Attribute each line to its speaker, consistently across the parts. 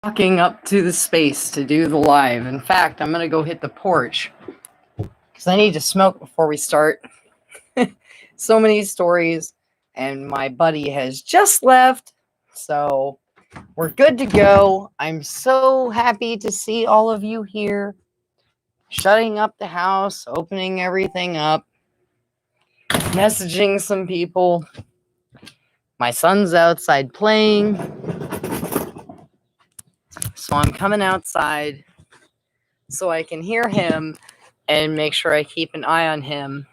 Speaker 1: walking up to the space to do the live. In fact, I'm going to go hit the porch because I need to smoke before we start. So many stories, and my buddy has just left. So we're good to go. I'm so happy to see all of you here, shutting up the house, opening everything up, messaging some people. My son's outside playing. So I'm coming outside so I can hear him and make sure I keep an eye on him.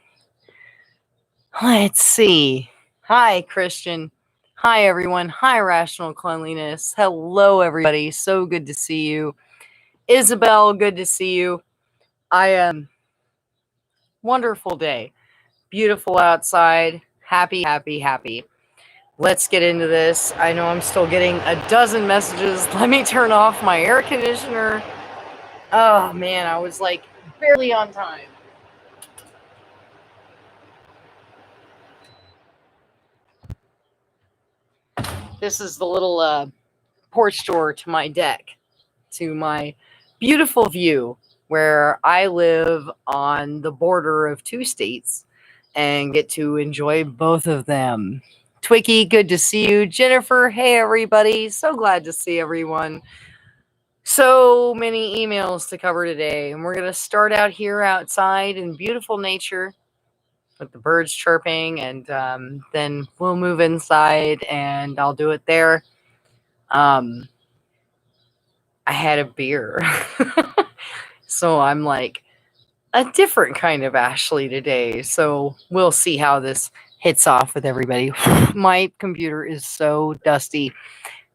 Speaker 1: Let's see. Hi, Christian. Hi, everyone. Hi, Rational Cleanliness. Hello, everybody. So good to see you. Isabel, good to see you. Wonderful day. Beautiful outside. Happy, happy, happy. Let's get into this. I know I'm still getting a dozen messages. Let me turn off my air conditioner. Oh, man, I was like barely on time. This is the little porch door to my deck, to my beautiful view where I live on the border of two states and get to enjoy both of them. Twiggy, good to see you. Jennifer, hey everybody. So glad to see everyone. So many emails to cover today, and we're going to start out here outside in beautiful nature with the birds chirping, and then we'll move inside and I'll do it there. I had a beer. So I'm like a different kind of Ashley today. So we'll see how this hits off with everybody. My computer is so dusty.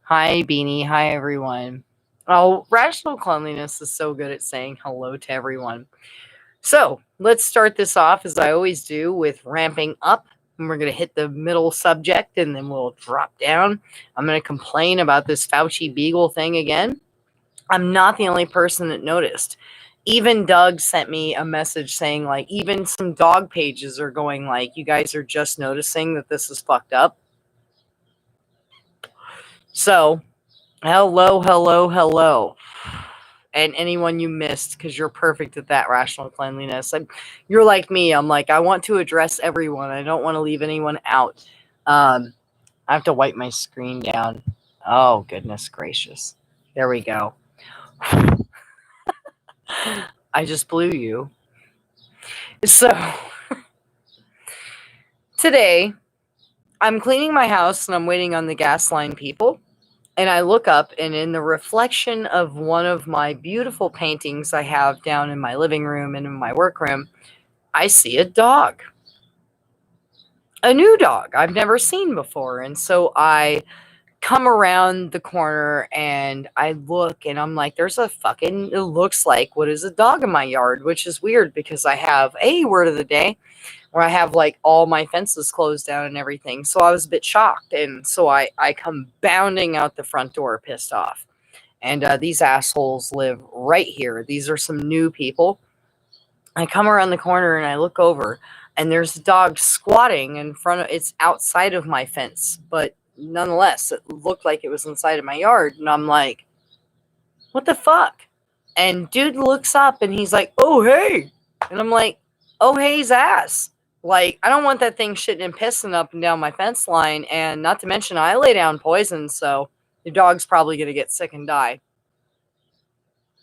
Speaker 1: Hi, Beanie. Hi, everyone. Oh, Rational Cleanliness is so good at saying hello to everyone. So let's start this off, as I always do, with ramping up. And we're going to hit the middle subject and then we'll drop down. I'm going to complain about this Fauci Beagle thing again. I'm not the only person that noticed. Even Doug sent me a message saying, like, even some dog pages are going, like, you guys are just noticing that this is fucked up. So, hello, hello, hello. And anyone you missed, because you're perfect at that, Rational Cleanliness. You're like me. I'm like, I want to address everyone. I don't want to leave anyone out. I have to wipe my screen down. Oh, goodness gracious. There we go. I just blew you. So, today, I'm cleaning my house and I'm waiting on the gas line people. And I look up, and in the reflection of one of my beautiful paintings I have down in my living room and in my workroom, I see a dog. A new dog I've never seen before. And so I come around the corner and I look and I'm like, there's a fucking, it looks like, what is a dog in my yard? Which is weird because I have a word of the day where I have like all my fences closed down and everything. So I was a bit shocked. And so I come bounding out the front door pissed off. And these assholes live right here. These are some new people. I come around the corner and I look over and there's a dog squatting in front of, it's outside of my fence, but nonetheless, it looked like it was inside of my yard. And I'm like, what the fuck? And dude looks up and he's like, oh, hey. And I'm like, oh, hey's ass. Like, I don't want that thing shitting and pissing up and down my fence line. And not to mention, I lay down poison, so the dog's probably going to get sick and die.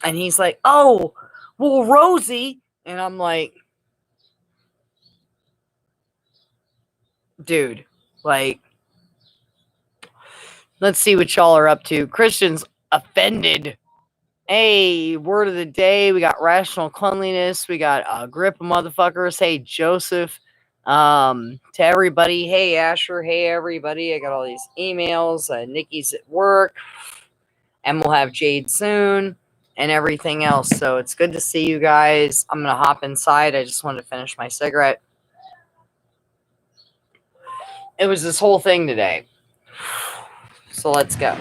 Speaker 1: And he's like, oh, well, Rosie. And I'm like, dude, like, let's see what y'all are up to. Christian's offended. Hey, word of the day. We got Rational Cleanliness. We got a grip of motherfuckers. Hey, Joseph. To everybody. Hey, Asher. Hey, everybody. I got all these emails. Nikki's at work. And we'll have Jade soon. And everything else. So it's good to see you guys. I'm going to hop inside. I just wanted to finish my cigarette. It was this whole thing today. So let's go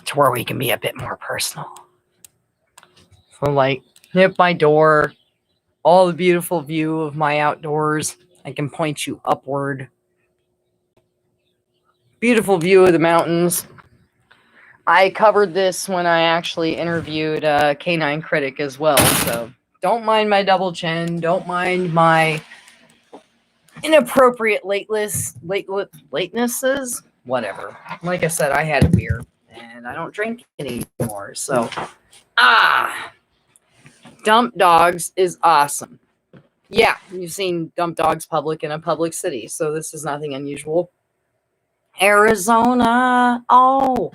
Speaker 1: to where we can be a bit more personal. So, like, hit my door, all the beautiful view of my outdoors. I can point you upward. Beautiful view of the mountains. I covered this when I actually interviewed Canine Critic as well, so don't mind my double chin, don't mind my inappropriate latenesses, whatever. Like I said, I had a beer, and I don't drink anymore, so dump dogs is awesome. Yeah, you've seen dump dogs public in a public city, so this is nothing unusual. Arizona. Oh,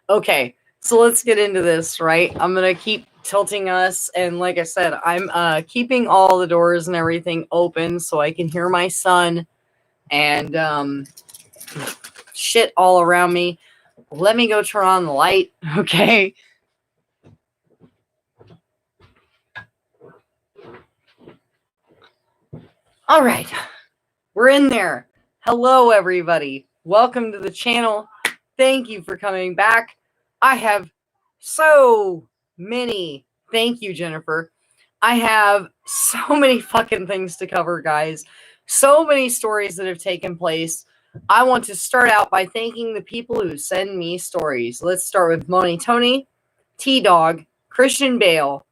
Speaker 1: okay. So let's get into this, right? I'm going to keep tilting us. And like I said, I'm keeping all the doors and everything open so I can hear my son and shit all around me. Let me go turn on the light, okay? All right. We're in there. Hello, everybody. Welcome to the channel. Thank you for coming back. I have so many. Thank you, Jennifer. I have so many fucking things to cover, guys. So many stories that have taken place. I want to start out by thanking the people who send me stories. Let's start with Moni Tony, T-Dog, Christian Bale,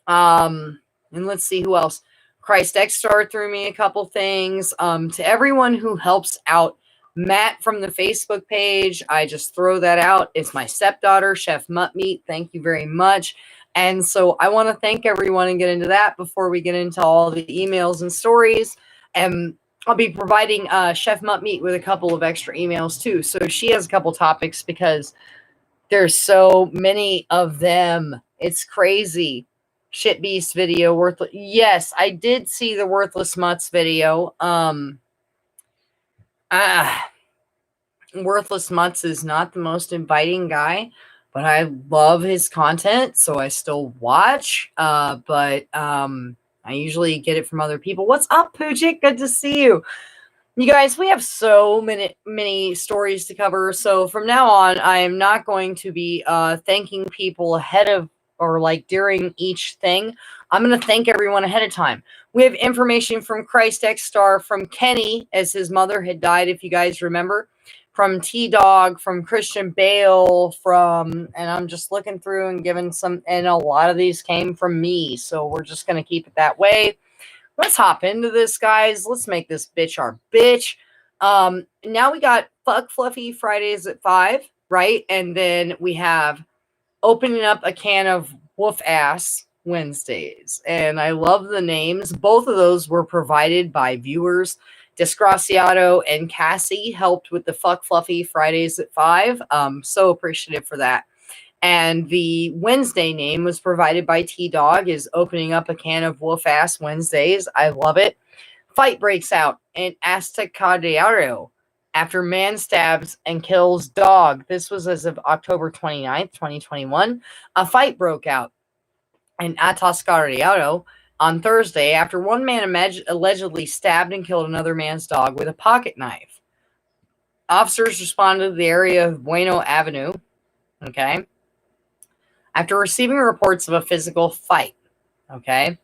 Speaker 1: and let's see who else. Christ X Star threw me a couple things. To everyone who helps out, Matt from the Facebook page, I just throw that out. It's my stepdaughter, Chef Mutt Meat. Thank you very much. And so I want to thank everyone and get into that before we get into all the emails and stories. And I'll be providing Chef Mutt Meat with a couple of extra emails too. So she has a couple topics because there's so many of them. It's crazy. Shit Beast video, worthless. Yes, I did see the Worthless Mutts video. Worthless Mutts is not the most inviting guy, but I love his content, so I still watch. But I usually get it from other people. What's up, Poochik? Good to see you. You guys, we have so many stories to cover. So from now on, I am not going to be thanking people ahead of or like during each thing. I'm going to thank everyone ahead of time. We have information from Christ X Star, from Kenny, as his mother had died, if you guys remember, from T-Dog, from Christian Bale, and I'm just looking through and giving some, and a lot of these came from me. So we're just going to keep it that way. Let's hop into this, guys. Let's make this bitch our bitch. Now we got Fuck Fluffy Fridays at 5, right? And then we have opening up a can of Woof Ass Wednesdays. And I love the names. Both of those were provided by viewers. Disgraciato and Cassie helped with the Fuck Fluffy Fridays at 5. So appreciative for that. And the Wednesday name was provided by T-Dog, is opening up a can of Wolf Ass Wednesdays. I love it. Fight breaks out in Estacadero after man stabs and kills dog. This was as of October 29th, 2021. A fight broke out in Atascadero on Thursday after one man allegedly stabbed and killed another man's dog with a pocket knife. Officers responded to the area of Bueno Avenue, okay, after receiving reports of a physical fight, okay?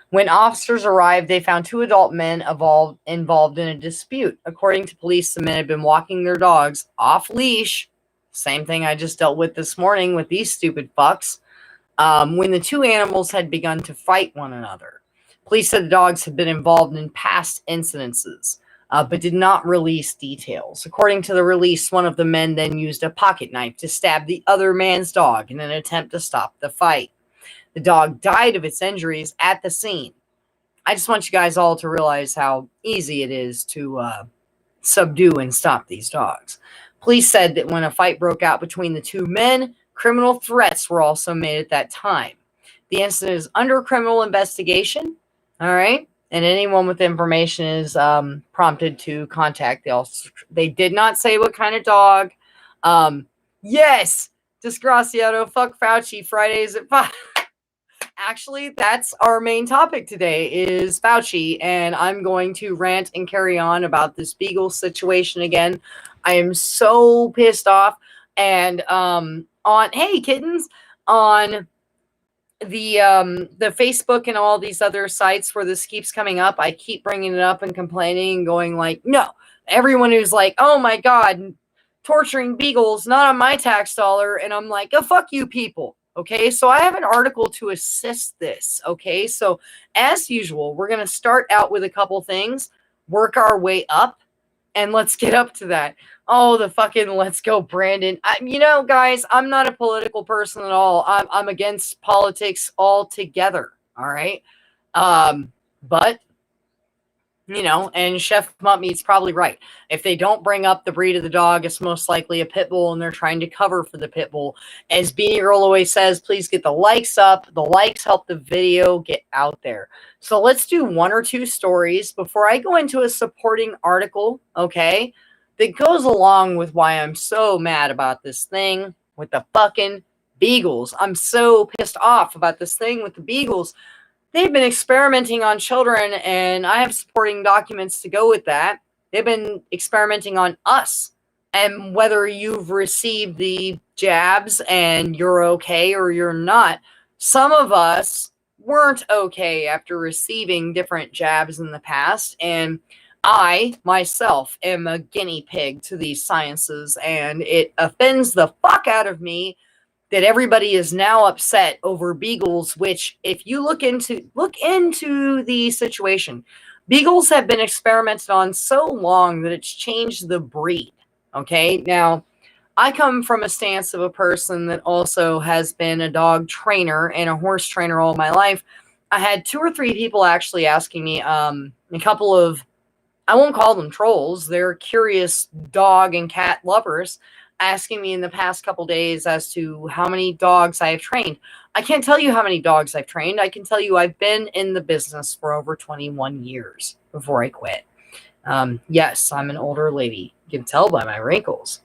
Speaker 1: When officers arrived, they found two adult men involved in a dispute. According to police, the men had been walking their dogs off leash. Same thing I just dealt with this morning with these stupid fucks. When the two animals had begun to fight one another. Police said the dogs had been involved in past incidences, but did not release details. According to the release, one of the men then used a pocket knife to stab the other man's dog in an attempt to stop the fight. The dog died of its injuries at the scene. I just want you guys all to realize how easy it is to subdue and stop these dogs. Police said that when a fight broke out between the two men, criminal threats were also made at that time. The incident is under criminal investigation, all right? And anyone with information is prompted to contact the officer. They did not say what kind of dog. Yes, Disgraciato, fuck Fauci, Fridays at 5. Actually, that's our main topic today is Fauci, and I'm going to rant and carry on about this Beagle situation again. I am so pissed off. And hey kittens, on the Facebook and all these other sites where this keeps coming up, I keep bringing it up and complaining and going like, no, everyone who's like, oh my God, torturing beagles, not on my tax dollar. And I'm like, oh, fuck you people. Okay, so I have an article to assist this. Okay, so as usual, we're going to start out with a couple things, work our way up, and let's get up to that. Oh, the fucking let's go, Brandon. Guys, I'm not a political person at all. I'm against politics altogether. All right. But and Chef Muttmeat's probably right. If they don't bring up the breed of the dog, it's most likely a pit bull, and they're trying to cover for the pit bull. As Beanie Girl always says, please get the likes up. The likes help the video get out there. So let's do one or two stories before I go into a supporting article, okay, that goes along with why I'm so mad about this thing with the fucking beagles. I'm so pissed off about this thing with the beagles. They've been experimenting on children, and I have supporting documents to go with that. They've been experimenting on us. And whether you've received the jabs and you're okay or you're not, some of us weren't okay after receiving different jabs in the past. And I, myself, am a guinea pig to these sciences, and it offends the fuck out of me that everybody is now upset over beagles, which if you look into the situation, beagles have been experimented on so long that it's changed the breed. Okay. Now, I come from a stance of a person that also has been a dog trainer and a horse trainer all my life. I had 2 or 3 people actually asking me, a couple of, I won't call them trolls, they're curious dog and cat lovers, asking me in the past couple days as to how many dogs I have trained. I can't tell you how many dogs I've trained. I can tell you I've been in the business for over 21 years before I quit. Yes, I'm an older lady. You can tell by my wrinkles.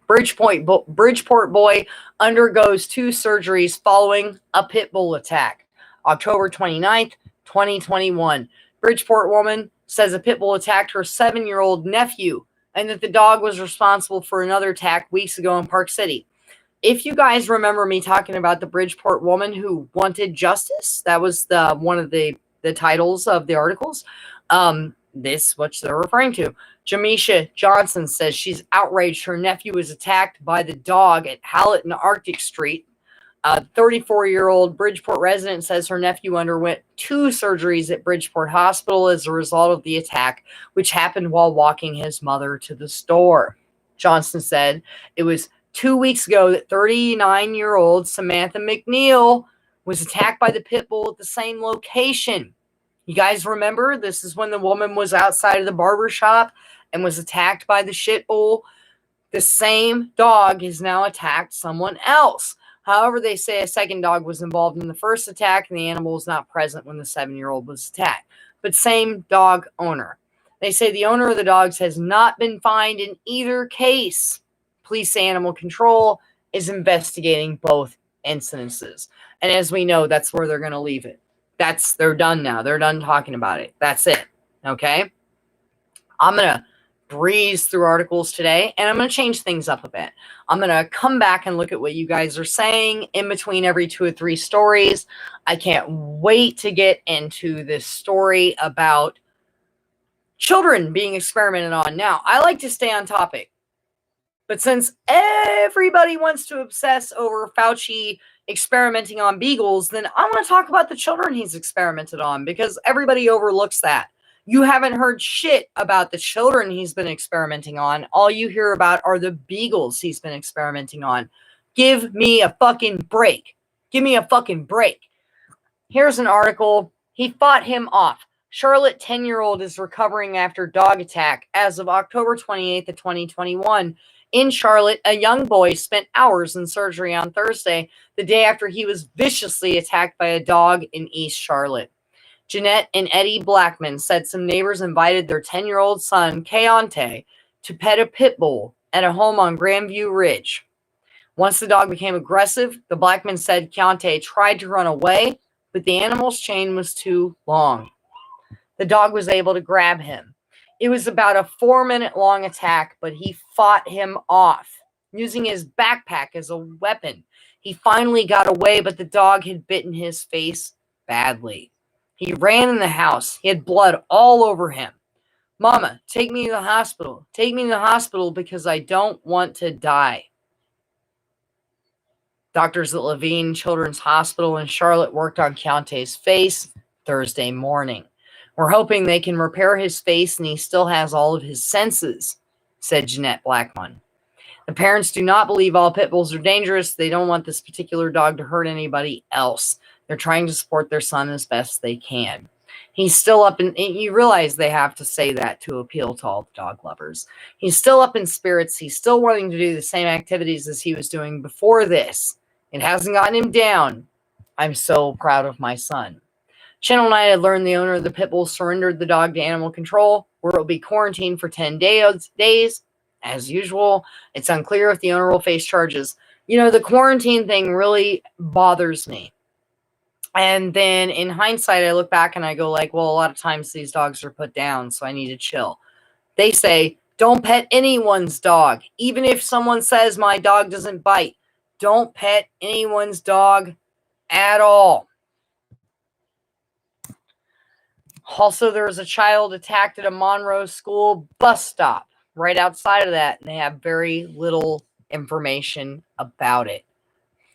Speaker 1: Bridgeport boy undergoes 2 surgeries following a pit bull attack. October 29th, 2021. Bridgeport woman says a pit bull attacked her 7-year-old nephew, and that the dog was responsible for another attack weeks ago in Park City. If you guys remember me talking about the Bridgeport woman who wanted justice, that was one of the titles of the articles. This what they're referring to. Jamisha Johnson says she's outraged her nephew was attacked by the dog at Hallett and Arctic Street. A 34-year-old Bridgeport resident says her nephew underwent 2 surgeries at Bridgeport Hospital as a result of the attack, which happened while walking his mother to the store. Johnson said it was 2 weeks ago that 39-year-old Samantha McNeil was attacked by the pit bull at the same location. You guys remember? This is when the woman was outside of the barber shop and was attacked by the shit bull. The same dog has now attacked someone else. However, they say a second dog was involved in the first attack and the animal was not present when the 7-year-old was attacked. But same dog owner. They say the owner of the dogs has not been fined in either case. Police Animal Control is investigating both incidences. And as we know, that's where they're going to leave it. They're done now. They're done talking about it. That's it. Okay? I'm going to breeze through articles today, and I'm going to change things up a bit. I'm going to come back and look at what you guys are saying in between every 2 or 3 stories. I can't wait to get into this story about children being experimented on. Now, I like to stay on topic, but since everybody wants to obsess over Fauci experimenting on beagles, then I want to talk about the children he's experimented on, because everybody overlooks that. You haven't heard shit about the children he's been experimenting on. All you hear about are the beagles he's been experimenting on. Give me a fucking break. Give me a fucking break. Here's an article. He fought him off. Charlotte 10-year-old is recovering after dog attack. As of October 28th of 2021, in Charlotte, a young boy spent hours in surgery on Thursday, the day after he was viciously attacked by a dog in East Charlotte. Jeanette and Eddie Blackman said some neighbors invited their 10-year-old son, Keontae, to pet a pit bull at a home on Grandview Ridge. Once the dog became aggressive, the Blackman said Keontae tried to run away, but the animal's chain was too long. The dog was able to grab him. It was about a 4-minute long attack, but he fought him off, using his backpack as a weapon. He finally got away, but the dog had bitten his face badly. He ran in the house. He had blood all over him. Mama, take me to the hospital. Take me to the hospital because I don't want to die. Doctors at Levine Children's Hospital in Charlotte worked on Keontae's face Thursday morning. We're hoping they can repair his face and he still has all of his senses, said Jeanette Blackmon. The parents do not believe all pit bulls are dangerous. They don't want this particular dog to hurt anybody else. They're trying to support their son as best they can. He's still up in, you realize they have to say that to appeal to all the dog lovers. He's still up in spirits. He's still wanting to do the same activities as he was doing before this. It hasn't gotten him down. I'm so proud of my son. Channel 9 had learned the owner of the pit bull surrendered the dog to animal control, where it will be quarantined for 10 days. As usual, it's unclear if the owner will face charges. You know, the quarantine thing really bothers me. And then in hindsight, I look back and I go like, well, a lot of times these dogs are put down, so I need to chill. They say, don't pet anyone's dog. Even if someone says my dog doesn't bite, don't pet anyone's dog at all. Also, there was a child attacked at a Monroe school bus stop right outside of that, and they have very little information about it.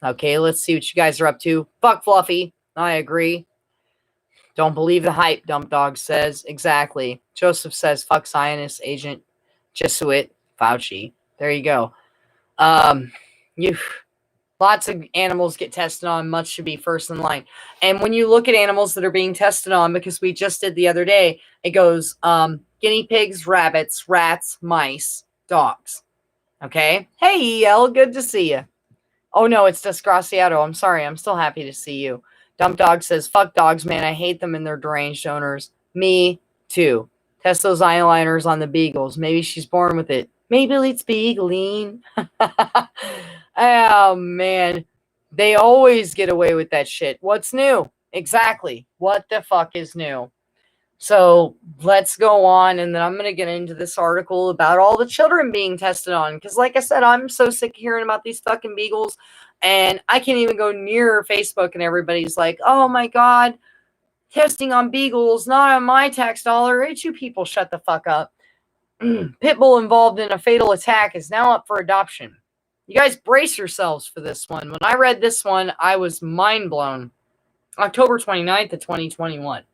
Speaker 1: Okay, let's see what you guys are up to. Fuck Fluffy. I agree. Don't believe the hype, Dump Dog says. Exactly. Joseph says, fuck Zionist agent Jesuit Fauci. There you go. Lots of animals get tested on. Much should be first in line. And when you look at animals that are being tested on, because we just did the other day, it goes guinea pigs, rabbits, rats, mice, dogs. Okay? Hey, El, good to see you. Oh, no, it's Desgraciado. I'm sorry. I'm still happy to see you. Dump Dog says, fuck dogs, man. I hate them and their deranged owners. Me, too. Test those eyeliners on the beagles. Maybe she's born with it. Maybe it's beagling. Oh, man. They always get away with that shit. What's new? Exactly. What the fuck is new? So let's go on, and then I'm going to get into this article about all the children being tested on. Because like I said, I'm so sick of hearing about these fucking beagles. And I can't even go near Facebook, and everybody's like, oh my God, testing on beagles, not on my tax dollar. It's you people, shut the fuck up. Pitbull involved in a fatal attack is now up for adoption. You guys brace yourselves for this one. When I read this one, I was mind blown. October 29th of 2021.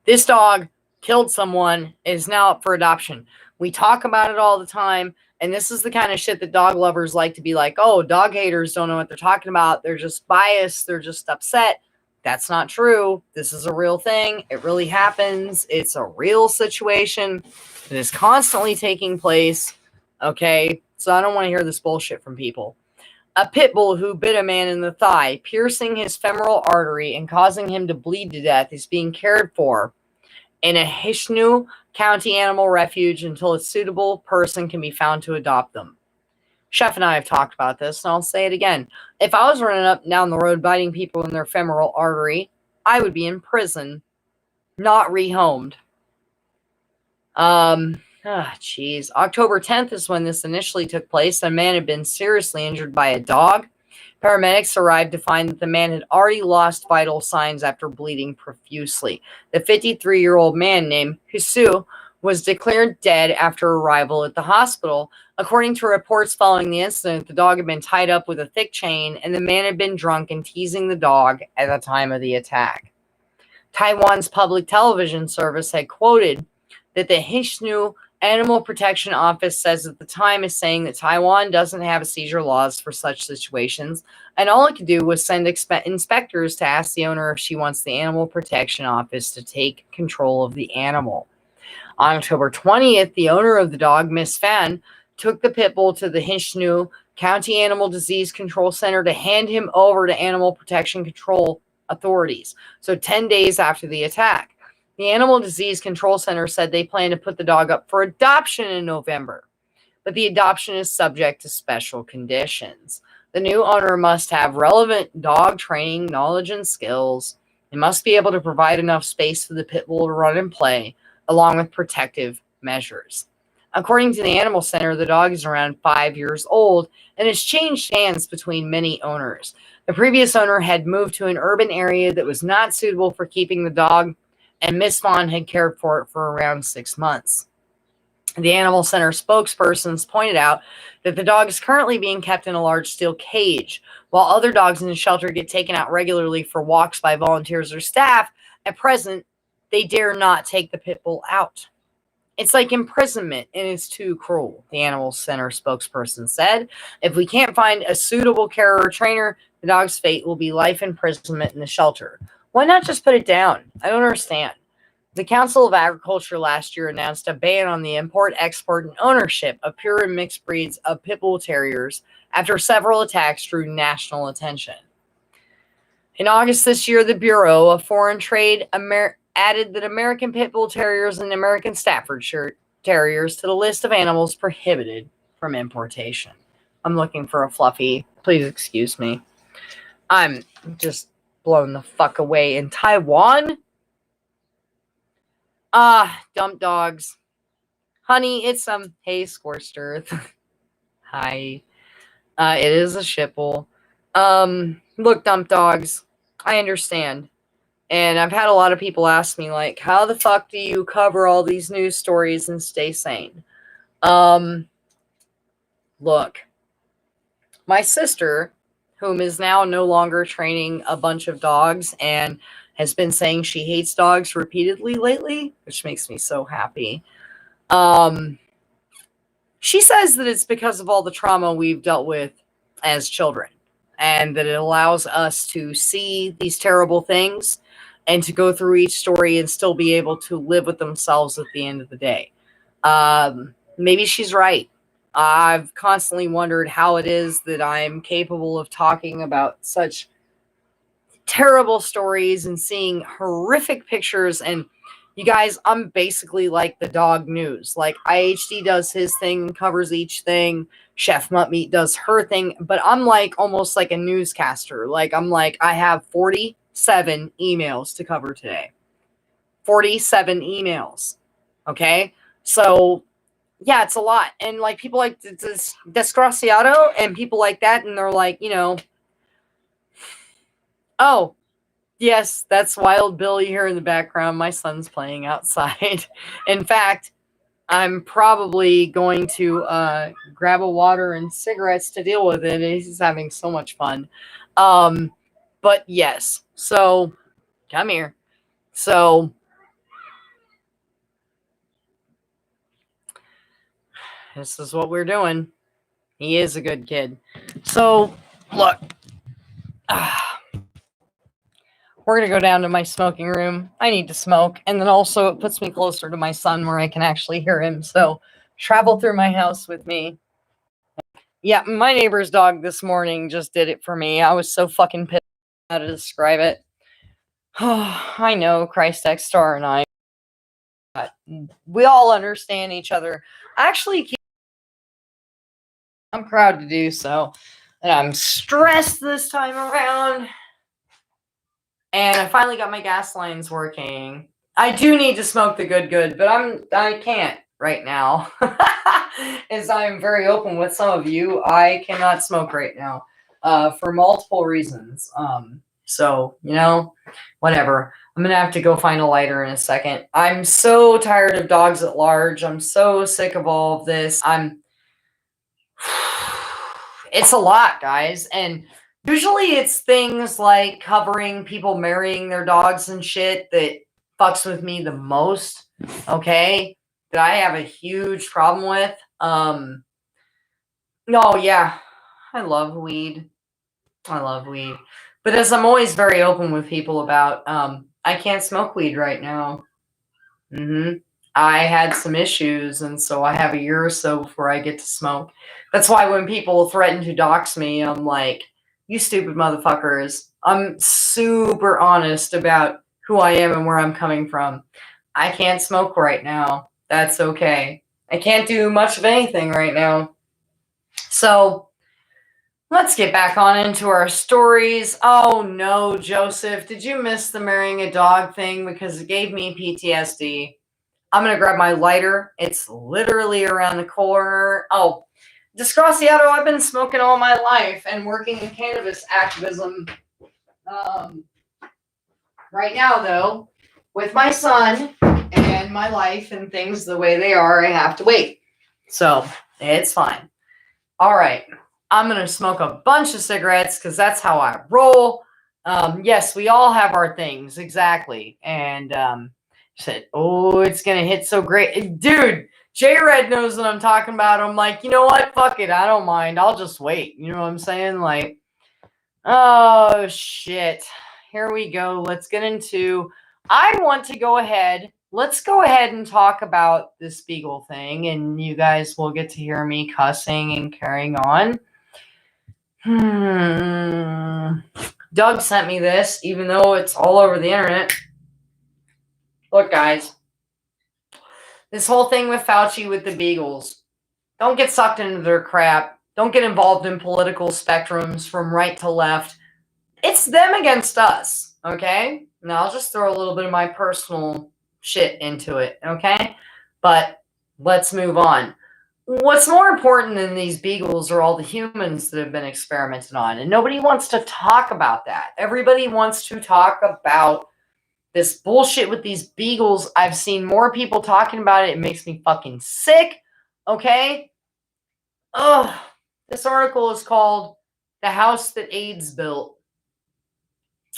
Speaker 1: This dog killed someone, is now up for adoption. We talk about it all the time, and this is the kind of shit that dog lovers like to be like, oh, dog haters don't know what they're talking about. They're just biased. They're just upset. That's not true. This is a real thing. It really happens. It's a real situation. It is constantly taking place. Okay? So I don't want to hear this bullshit from people. A pit bull who bit a man in the thigh, piercing his femoral artery and causing him to bleed to death, is being cared for in a Hishnu County animal refuge until a suitable person can be found to adopt them. Chef and I have talked about this, and I'll say it again. If I was running up and down the road biting people in their femoral artery, I would be in prison, not rehomed. October 10th is when this initially took place. A man had been seriously injured by a dog. Paramedics arrived to find that the man had already lost vital signs after bleeding profusely. The 53-year-old man named Hisu was declared dead after arrival at the hospital. According to reports following the incident, the dog had been tied up with a thick chain, and the man had been drunk and teasing the dog at the time of the attack. Taiwan's public television service had quoted that the Hishnu Animal Protection Office says at the time is saying that Taiwan doesn't have seizure laws for such situations, and all it could do was send inspectors to ask the owner if she wants the Animal Protection Office to take control of the animal. On October 20th, the owner of the dog, Miss Fan, took the pit bull to the Hishnu County Animal Disease Control Center to hand him over to Animal Protection Control authorities. So 10 days after the attack. The Animal Disease Control Center said they plan to put the dog up for adoption in November, but the adoption is subject to special conditions. The new owner must have relevant dog training, knowledge, and skills. They must be able to provide enough space for the pit bull to run and play, along with protective measures. According to the Animal Center, the dog is around 5 years old and has changed hands between many owners. The previous owner had moved to an urban area that was not suitable for keeping the dog and Miss Vaughn had cared for it for around 6 months. The Animal Center spokespersons pointed out that the dog is currently being kept in a large steel cage, while other dogs in the shelter get taken out regularly for walks by volunteers or staff. At present, they dare not take the pit bull out. It's like imprisonment, and it's too cruel, the Animal Center spokesperson said. If we can't find a suitable carer or trainer, the dog's fate will be life imprisonment in the shelter. Why not just put it down? I don't understand. The Council of Agriculture last year announced a ban on the import, export, and ownership of pure and mixed breeds of pit bull terriers after several attacks drew national attention. In August this year, the Bureau of Foreign Trade added that American Pit Bull Terriers and American Staffordshire Terriers to the list of animals prohibited from importation. I'm looking for a Fluffy. Please excuse me. I'm just blown the fuck away. In Taiwan? Dump dogs. Honey, it's hey, scorched earth. Hi. It is a shipple. Look, dump dogs. I understand. And I've had a lot of people ask me, like, how the fuck do you cover all these news stories and stay sane? Look, my sister, whom is now no longer training a bunch of dogs and has been saying she hates dogs repeatedly lately, which makes me so happy. She says that it's because of all the trauma we've dealt with as children, and that it allows us to see these terrible things and to go through each story and still be able to live with themselves at the end of the day. Maybe she's right. I've constantly wondered how it is that I'm capable of talking about such terrible stories and seeing horrific pictures. And you guys, I'm basically like the dog news. Like, IHD does his thing, covers each thing. Chef Muttmeat does her thing. But I'm like almost like a newscaster. Like, I have 47 emails to cover today. 47 emails. Okay? So, yeah, it's a lot. And like people like Desgraciado and people like that, and they're like, oh, yes, that's Wild Bill you hear in the background. My son's playing outside. In fact, I'm probably going to grab a water and cigarettes to deal with it. He's having so much fun. But yes, so come here. So this is what we're doing. He is a good kid. So look. We're going to go down to my smoking room. I need to smoke. And then also it puts me closer to my son where I can actually hear him. So travel through my house with me. Yeah, my neighbor's dog this morning just did it for me. I was so fucking pissed how to describe it. Oh, I know, Christ X Star and I. We all understand each other. Actually, I'm proud to do so. And I'm stressed this time around. And I finally got my gas lines working. I do need to smoke the good, but I can't right now. As I'm very open with some of you, I cannot smoke right now for multiple reasons. So, whatever. I'm going to have to go find a lighter in a second. I'm so tired of dogs at large. I'm so sick of all of this. It's a lot, guys. And usually it's things like covering people marrying their dogs and shit that fucks with me the most, okay? That I have a huge problem with. No, yeah, I love weed. But as I'm always very open with people about, I can't smoke weed right now. I had some issues, and so I have a year or so before I get to smoke. That's why when people threaten to dox me, I'm like, you stupid motherfuckers. I'm super honest about who I am and where I'm coming from. I can't smoke right now. That's okay. I can't do much of anything right now. So let's get back on into our stories. Oh no, Joseph, did you miss the marrying a dog thing? Because it gave me PTSD. I'm going to grab my lighter. It's literally around the corner. Oh, Desgraciado, I've been smoking all my life and working in cannabis activism. Right now, though, with my son and my life and things the way they are, I have to wait. So it's fine. All right. I'm going to smoke a bunch of cigarettes because that's how I roll. Yes, we all have our things. Exactly. And said, oh, it's going to hit so great. Dude, J-Red knows what I'm talking about. I'm like, you know what? Fuck it. I don't mind. I'll just wait. You know what I'm saying? Like, oh, shit. Here we go. Let's get into... I want to go ahead. Let's go ahead and talk about this Beagle thing, and you guys will get to hear me cussing and carrying on. Doug sent me this, even though it's all over the internet. Look, guys. This whole thing with Fauci with the Beagles. Don't get sucked into their crap. Don't get involved in political spectrums from right to left. It's them against us, okay? Now, I'll just throw a little bit of my personal shit into it, okay? But let's move on. What's more important than these Beagles are all the humans that have been experimented on, and nobody wants to talk about that. Everybody wants to talk about this bullshit with these Beagles. I've seen more people talking about it. It makes me fucking sick, okay? Ugh. This article is called The House That AIDS Built.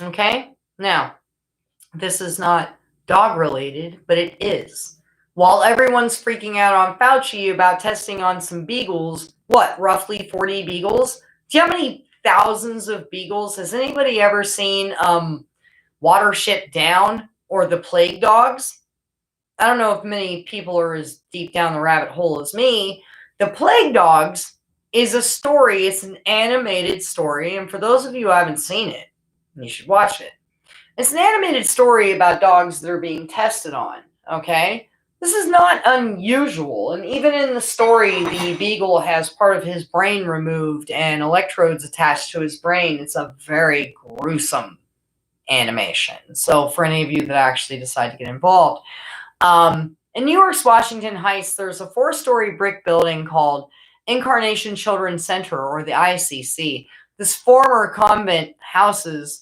Speaker 1: Okay? Now, this is not dog related, but it is. While everyone's freaking out on Fauci about testing on some beagles, what, roughly 40 beagles? Do you know how many thousands of beagles? Has anybody ever seen Watership Down or the Plague Dogs? I don't know if many people are as deep down the rabbit hole as me. The Plague Dogs is a story. It's an animated story. And for those of you who haven't seen it, you should watch it. It's an animated story about dogs that are being tested on, okay? This is not unusual. And even in the story, the beagle has part of his brain removed and electrodes attached to his brain. It's a very gruesome animation. So for any of you that actually decide to get involved. In New York's Washington Heights, there's a 4-story brick building called Incarnation Children's Center, or the ICC. This former convent houses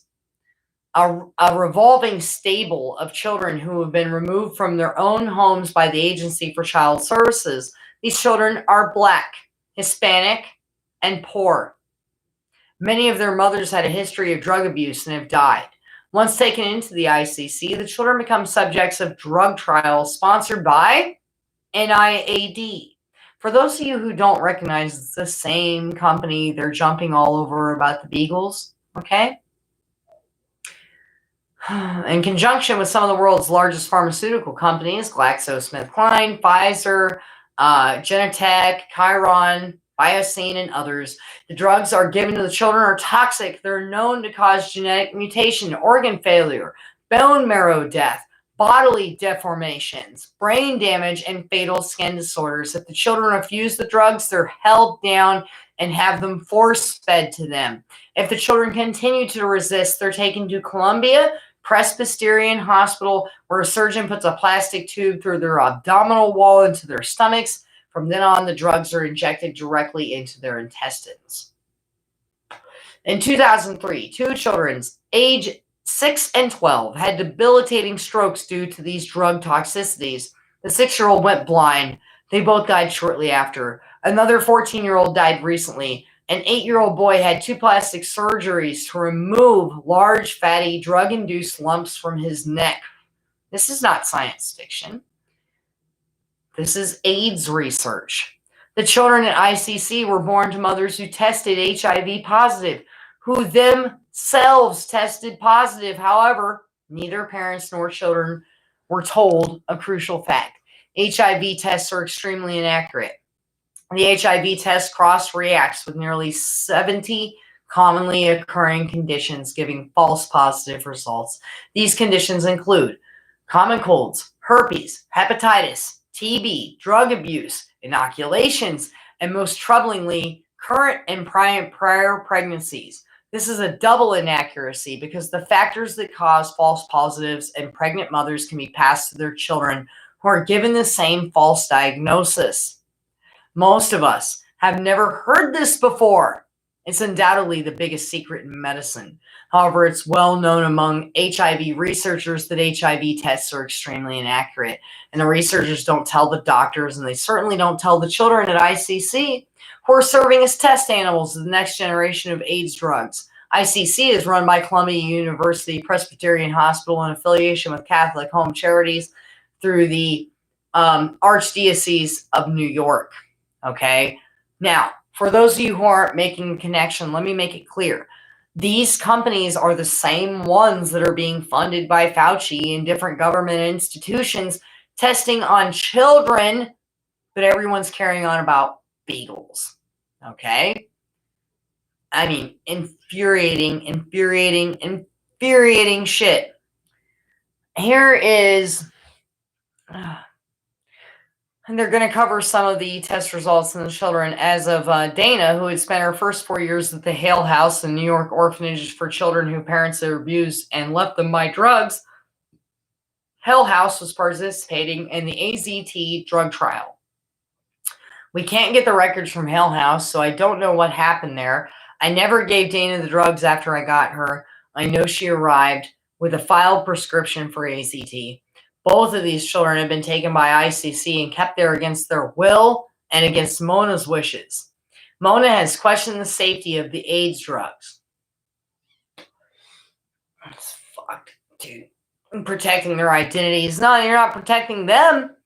Speaker 1: a revolving stable of children who have been removed from their own homes by the Agency for Child Services. These children are Black, Hispanic, and poor. Many of their mothers had a history of drug abuse and have died. Once taken into the ICC, the children become subjects of drug trials sponsored by NIAID. For those of you who don't recognize, it's the same company they're jumping all over about the Beagles, okay? In conjunction with some of the world's largest pharmaceutical companies, GlaxoSmithKline, Pfizer, Genentech, Chiron, Biosine, and others, the drugs are given to the children are toxic. They're known to cause genetic mutation, organ failure, bone marrow death, bodily deformations, brain damage, and fatal skin disorders. If the children refuse the drugs, they're held down and have them force-fed to them. If the children continue to resist, they're taken to Columbia Presbyterian Hospital, where a surgeon puts a plastic tube through their abdominal wall into their stomachs. From then on, the drugs are injected directly into their intestines. In 2003, 2 children, age 6 and 12, had debilitating strokes due to these drug toxicities. The 6-year-old went blind. They both died shortly after. Another 14-year-old died recently. An 8-year-old boy had 2 plastic surgeries to remove large, fatty, drug-induced lumps from his neck. This is not science fiction. This is AIDS research. The children at ICC were born to mothers who tested HIV positive, who themselves tested positive. However, neither parents nor children were told a crucial fact. HIV tests are extremely inaccurate. The HIV test cross-reacts with nearly 70 commonly occurring conditions, giving false positive results. These conditions include common colds, herpes, hepatitis, TB, drug abuse, inoculations, and most troublingly, current and prior pregnancies. This is a double inaccuracy because the factors that cause false positives in pregnant mothers can be passed to their children who are given the same false diagnosis. Most of us have never heard this before. It's undoubtedly the biggest secret in medicine. However, it's well known among HIV researchers that HIV tests are extremely inaccurate. And the researchers don't tell the doctors, and they certainly don't tell the children at ICC, who are serving as test animals of the next generation of AIDS drugs. ICC is run by Columbia University Presbyterian Hospital in affiliation with Catholic Home Charities through the Archdiocese of New York. Okay? Now, for those of you who aren't making a connection, let me make it clear. These companies are the same ones that are being funded by Fauci and different government institutions testing on children, but everyone's carrying on about beagles. Okay? I mean, infuriating shit. Here is... and they're going to cover some of the test results in the children as of Dana, who had spent her first 4 years at the Hale House in New York orphanages for children whose parents had abused and left them by drugs. Hale House was participating in the AZT drug trial. We can't get the records from Hale House, so I don't know what happened there. I never gave Dana the drugs after I got her. I know she arrived with a filed prescription for AZT. Both of these children have been taken by ICC and kept there against their will and against Mona's wishes. Mona has questioned the safety of the AIDS drugs. That's fucked, dude. Protecting their identities. No, you're not protecting them.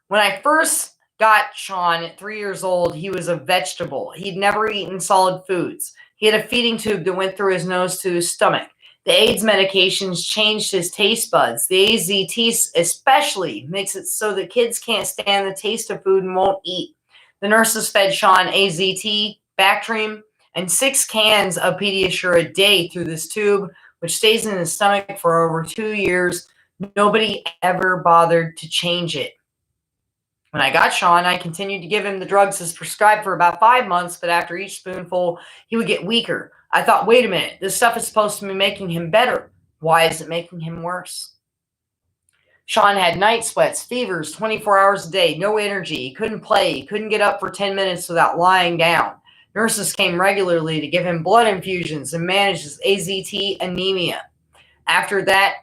Speaker 1: When I first got Sean at 3 years old, he was a vegetable. He'd never eaten solid foods. He had a feeding tube that went through his nose to his stomach. The AIDS medications changed his taste buds. The AZT especially makes it so that kids can't stand the taste of food and won't eat. The nurses fed Sean AZT, Bactrim, and 6 cans of Pediasure a day through this tube, which stays in his stomach for over 2 years. Nobody ever bothered to change it. When I got Sean, I continued to give him the drugs as prescribed for about 5 months, but after each spoonful, he would get weaker. I thought, wait a minute, this stuff is supposed to be making him better. Why is it making him worse? Sean had night sweats, fevers, 24 hours a day, no energy. He couldn't play. He couldn't get up for 10 minutes without lying down. Nurses came regularly to give him blood infusions and manage his AZT anemia. After that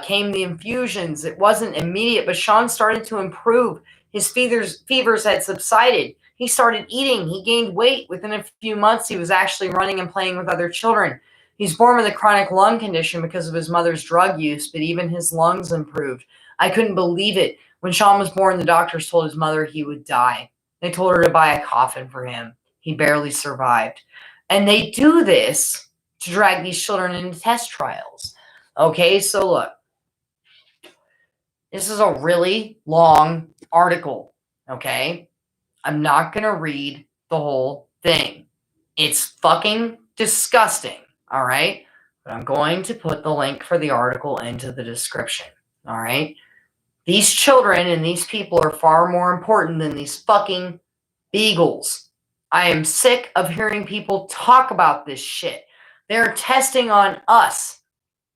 Speaker 1: came the infusions. It wasn't immediate, but Sean started to improve. His fevers had subsided. He started eating. He gained weight. Within a few months, he was actually running and playing with other children. He's born with a chronic lung condition because of his mother's drug use, but even his lungs improved. I couldn't believe it. When Sean was born, the doctors told his mother he would die. They told her to buy a coffin for him. He barely survived. And they do this to drag these children into test trials. Okay, so look. This is a really long article, okay? I'm not going to read the whole thing. It's fucking disgusting, all right? But I'm going to put the link for the article into the description, all right? These children and these people are far more important than these fucking beagles. I am sick of hearing people talk about this shit. They're testing on us.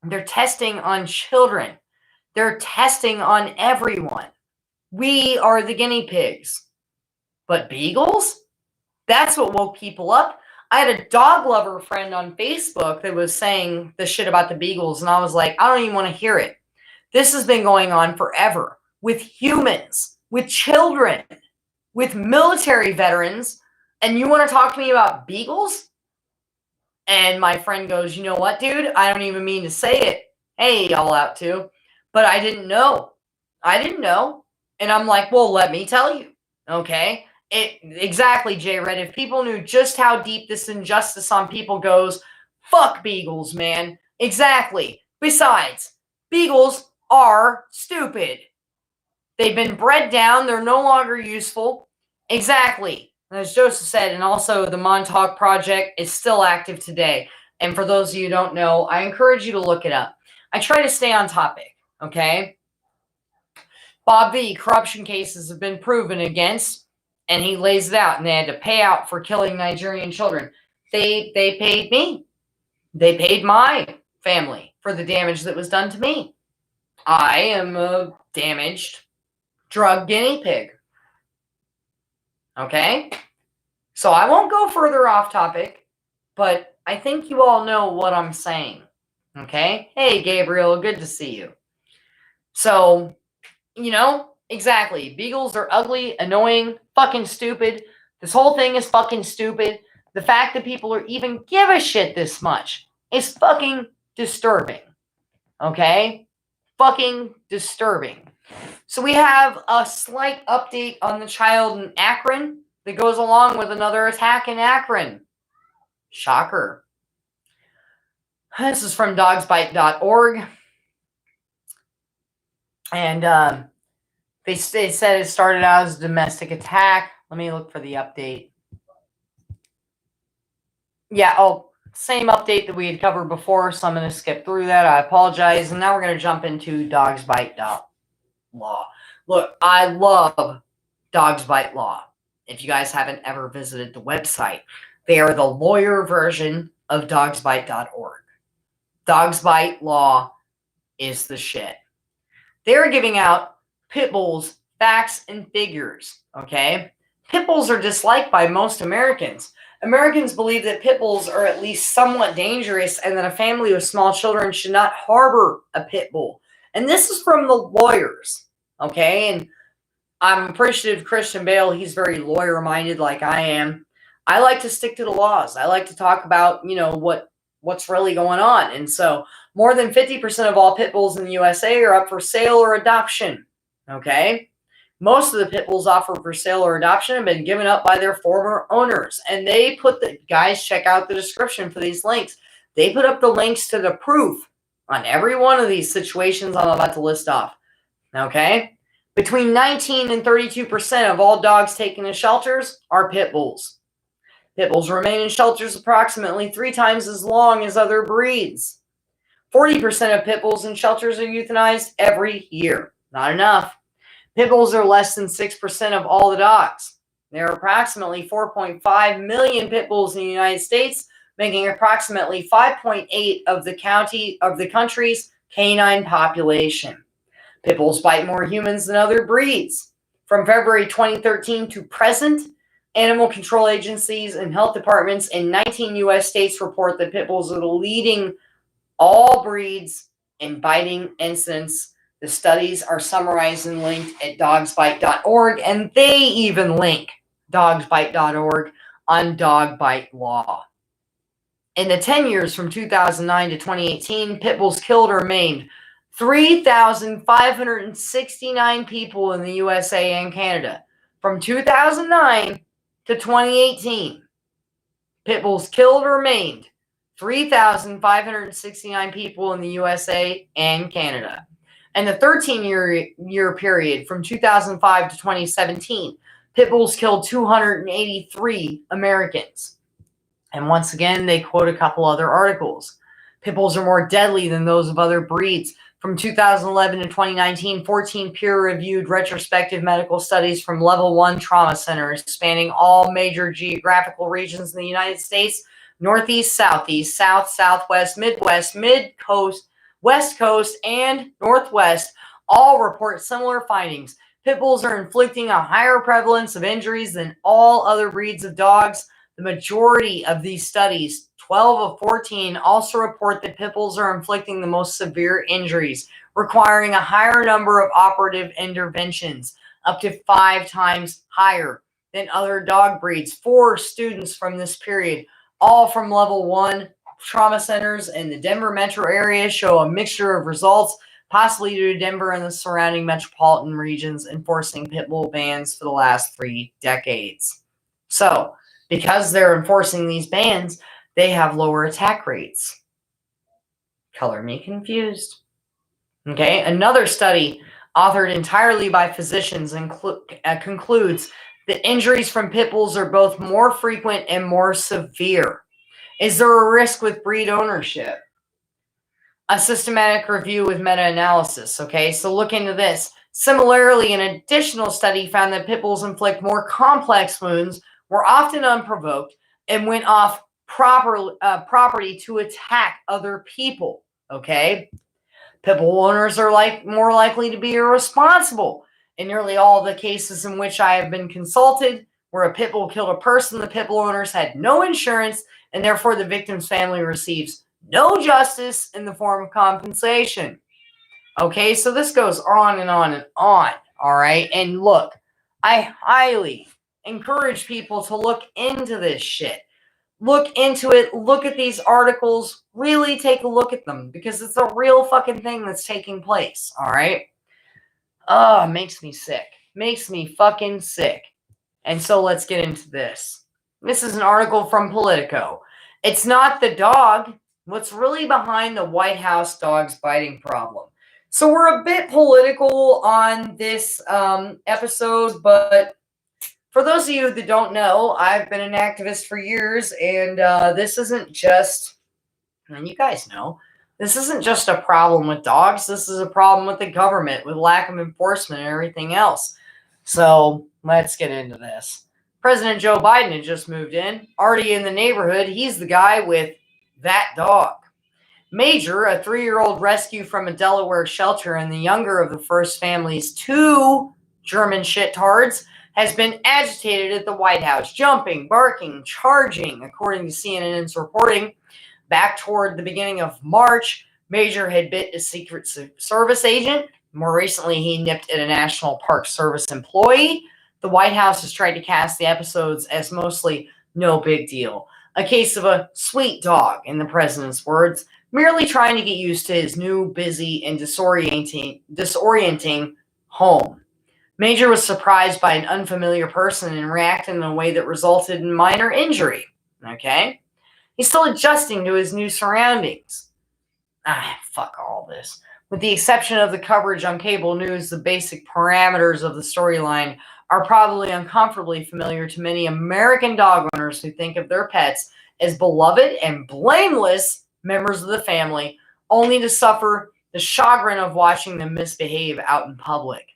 Speaker 1: They're testing on children. They're testing on everyone. We are the guinea pigs. But beagles? That's what woke people up. I had a dog lover friend on Facebook that was saying the shit about the beagles, and I was like, I don't even want to hear it. This has been going on forever with humans, with children, with military veterans, and you want to talk to me about beagles? And my friend goes, you know what, dude? I don't even mean to say it. Hey, y'all out too. But I didn't know. I didn't know. And I'm like, well, let me tell you. Okay? Exactly, J-Red. If people knew just how deep this injustice on people goes, fuck beagles, man. Exactly. Besides, beagles are stupid. They've been bred down. They're no longer useful. Exactly. As Joseph said, and also the Montauk Project is still active today. And for those of you who don't know, I encourage you to look it up. I try to stay on topic. Okay. Bob V. Corruption cases have been proven against, and he lays it out, and they had to pay out for killing Nigerian children. They paid me. They paid my family for the damage that was done to me. I am a damaged drug guinea pig. Okay. So I won't go further off topic, but I think you all know what I'm saying. Okay? Hey, Gabriel, good to see you. So, exactly. Beagles are ugly, annoying, fucking stupid. This whole thing is fucking stupid. The fact that people are even give a shit this much is fucking disturbing. Okay? Fucking disturbing. So we have a slight update on the child in Akron that goes along with another attack in Akron. Shocker. This is from dogsbite.org. And they said it started out as a domestic attack. Let me look for the update. Yeah, same update that we had covered before, so I'm going to skip through that. I apologize. And now we're going to jump into dogsbite.law. Look, I love Dogs Bite Law. If you guys haven't ever visited the website, they are the lawyer version of dogsbite.org. Dogs Bite Law is the shit. They're giving out pit bulls, facts, and figures, okay? Pit bulls are disliked by most Americans. Americans believe that pit bulls are at least somewhat dangerous and that a family with small children should not harbor a pit bull. And this is from the lawyers, okay? And I'm appreciative of Christian Bale. He's very lawyer-minded like I am. I like to stick to the laws. I like to talk about, what's really going on. And so more than 50% of all pit bulls in the USA are up for sale or adoption, okay? Most of the pit bulls offered for sale or adoption have been given up by their former owners. And they put guys, check out the description for these links. They put up the links to the proof on every one of these situations I'm about to list off, okay? Between 19 and 32% of all dogs taken to shelters are pit bulls. Pit bulls remain in shelters approximately 3 times as long as other breeds. 40% of pit bulls in shelters are euthanized every year. Not enough. Pit bulls are less than 6% of all the dogs. There are approximately 4.5 million pit bulls in the United States, making approximately 5.8% of the country's canine population. Pit bulls bite more humans than other breeds. From February 2013 to present, animal control agencies and health departments in 19 U.S. states report that pit bulls are leading all breeds in biting incidents. The studies are summarized and linked at dogsbite.org, and they even link dogsbite.org on Dog Bite Law. In the 10 years from 2009 to 2018, pit bulls killed or maimed 3,569 people in the USA and Canada. From 2009 to 2018, pit bulls killed or maimed 3,569 people in the USA and Canada. And the 13-year period from 2005 to 2017, pit bulls killed 283 Americans. And once again, they quote a couple other articles. Pit bulls are more deadly than those of other breeds. From 2011 to 2019, 14 peer-reviewed retrospective medical studies from Level 1 trauma centers spanning all major geographical regions in the United States, Northeast, Southeast, South, Southwest, Midwest, Mid-Coast, West Coast, and Northwest, all report similar findings. Pit bulls are inflicting a higher prevalence of injuries than all other breeds of dogs. The majority of these studies, 12 of 14, also report that pit bulls are inflicting the most severe injuries, requiring a higher number of operative interventions, up to 5 times higher than other dog breeds. 4 students from this period, all from Level 1 trauma centers in the Denver metro area, show a mixture of results, possibly due to Denver and the surrounding metropolitan regions enforcing pit bull bans for the last 3 decades. So, because they're enforcing these bans, they have lower attack rates. Color me confused. Okay, another study authored entirely by physicians concludes that injuries from pit bulls are both more frequent and more severe. Is there a risk with breed ownership? A systematic review with meta-analysis. Okay, so look into this. Similarly, an additional study found that pit bulls inflict more complex wounds, were often unprovoked, and went off property to attack other people. Okay, pit bull owners are more likely to be irresponsible. In nearly all the cases in which I have been consulted, where a pit bull killed a person. The pit bull owners had no insurance, and therefore the victim's family receives no justice in the form of compensation. Okay, so this goes on and on and on. All right, and look, I highly encourage people to look into this shit. Look into it. Look at these articles. Really take a look at them, because it's a real fucking thing that's taking place. All right. Makes me sick. Makes me fucking sick. And so let's get into this. This is an article from Politico. It's not the dog. What's really behind the White House dog's biting problem? So we're a bit political on this episode, but for those of you that don't know, I've been an activist for years, and this isn't just, and you guys know, this isn't just a problem with dogs. This is a problem with the government, with lack of enforcement and everything else. So let's get into this. President Joe Biden had just moved in, already in the neighborhood. He's the guy with that dog. Major, a 3-year-old rescue from a Delaware shelter, and the younger of the first family's 2 German shittards, has been agitated at the White House, jumping, barking, charging, according to CNN's reporting. Back toward the beginning of March, Major had bit a Secret Service agent. More recently, he nipped at a National Park Service employee. The White House has tried to cast the episodes as mostly no big deal. A case of a sweet dog, in the president's words, merely trying to get used to his new, busy, and disorienting home. Major was surprised by an unfamiliar person and reacted in a way that resulted in minor injury. Okay? He's still adjusting to his new surroundings. Fuck all this. With the exception of the coverage on cable news, the basic parameters of the storyline are probably uncomfortably familiar to many American dog owners who think of their pets as beloved and blameless members of the family, only to suffer the chagrin of watching them misbehave out in public.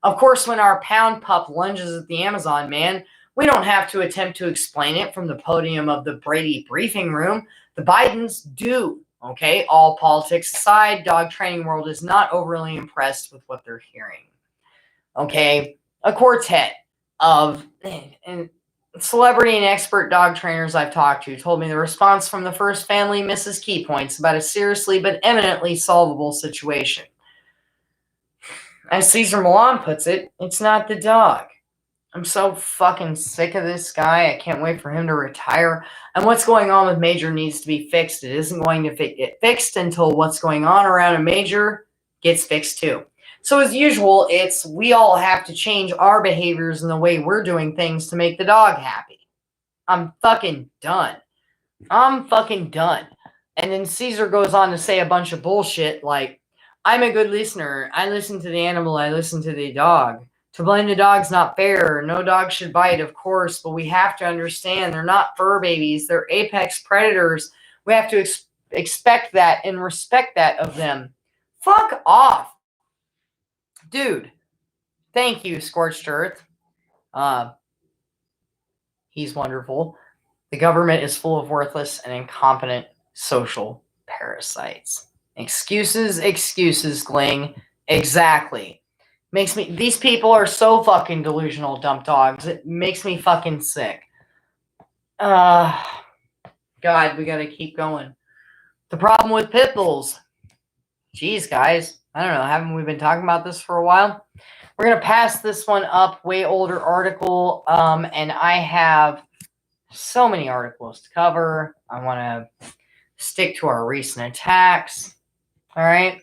Speaker 1: Of course, when our pound pup lunges at the Amazon man, we don't have to attempt to explain it from the podium of the Brady briefing room. The Bidens do, okay? All politics aside, dog training world is not overly impressed with what they're hearing. Okay? A quartet of celebrity and expert dog trainers I've talked to told me the response from the first family misses key points about a seriously but eminently solvable situation. As Cesar Millan puts it, it's not the dog. I'm so fucking sick of this guy. I can't wait for him to retire. And what's going on with Major needs to be fixed. It isn't going to get fixed until what's going on around a Major gets fixed too. So as usual, it's we all have to change our behaviors and the way we're doing things to make the dog happy. I'm fucking done. I'm fucking done. And then Caesar goes on to say a bunch of bullshit like, I'm a good listener. I listen to the animal. I listen to the dog. To blame the dog's not fair. No dog should bite, of course, but we have to understand they're not fur babies. They're apex predators. We have to expect that and respect that of them. Fuck off. Dude, thank you, Scorched Earth. He's wonderful. The government is full of worthless and incompetent social parasites. Excuses, Gling. Exactly. These people are so fucking delusional, dumb dogs. It makes me fucking sick. God, we gotta keep going. The problem with pit bulls. Jeez, guys. I don't know. Haven't we been talking about this for a while? We're gonna pass this one up. Way older article. And I have so many articles to cover. I want to stick to our recent attacks. All right.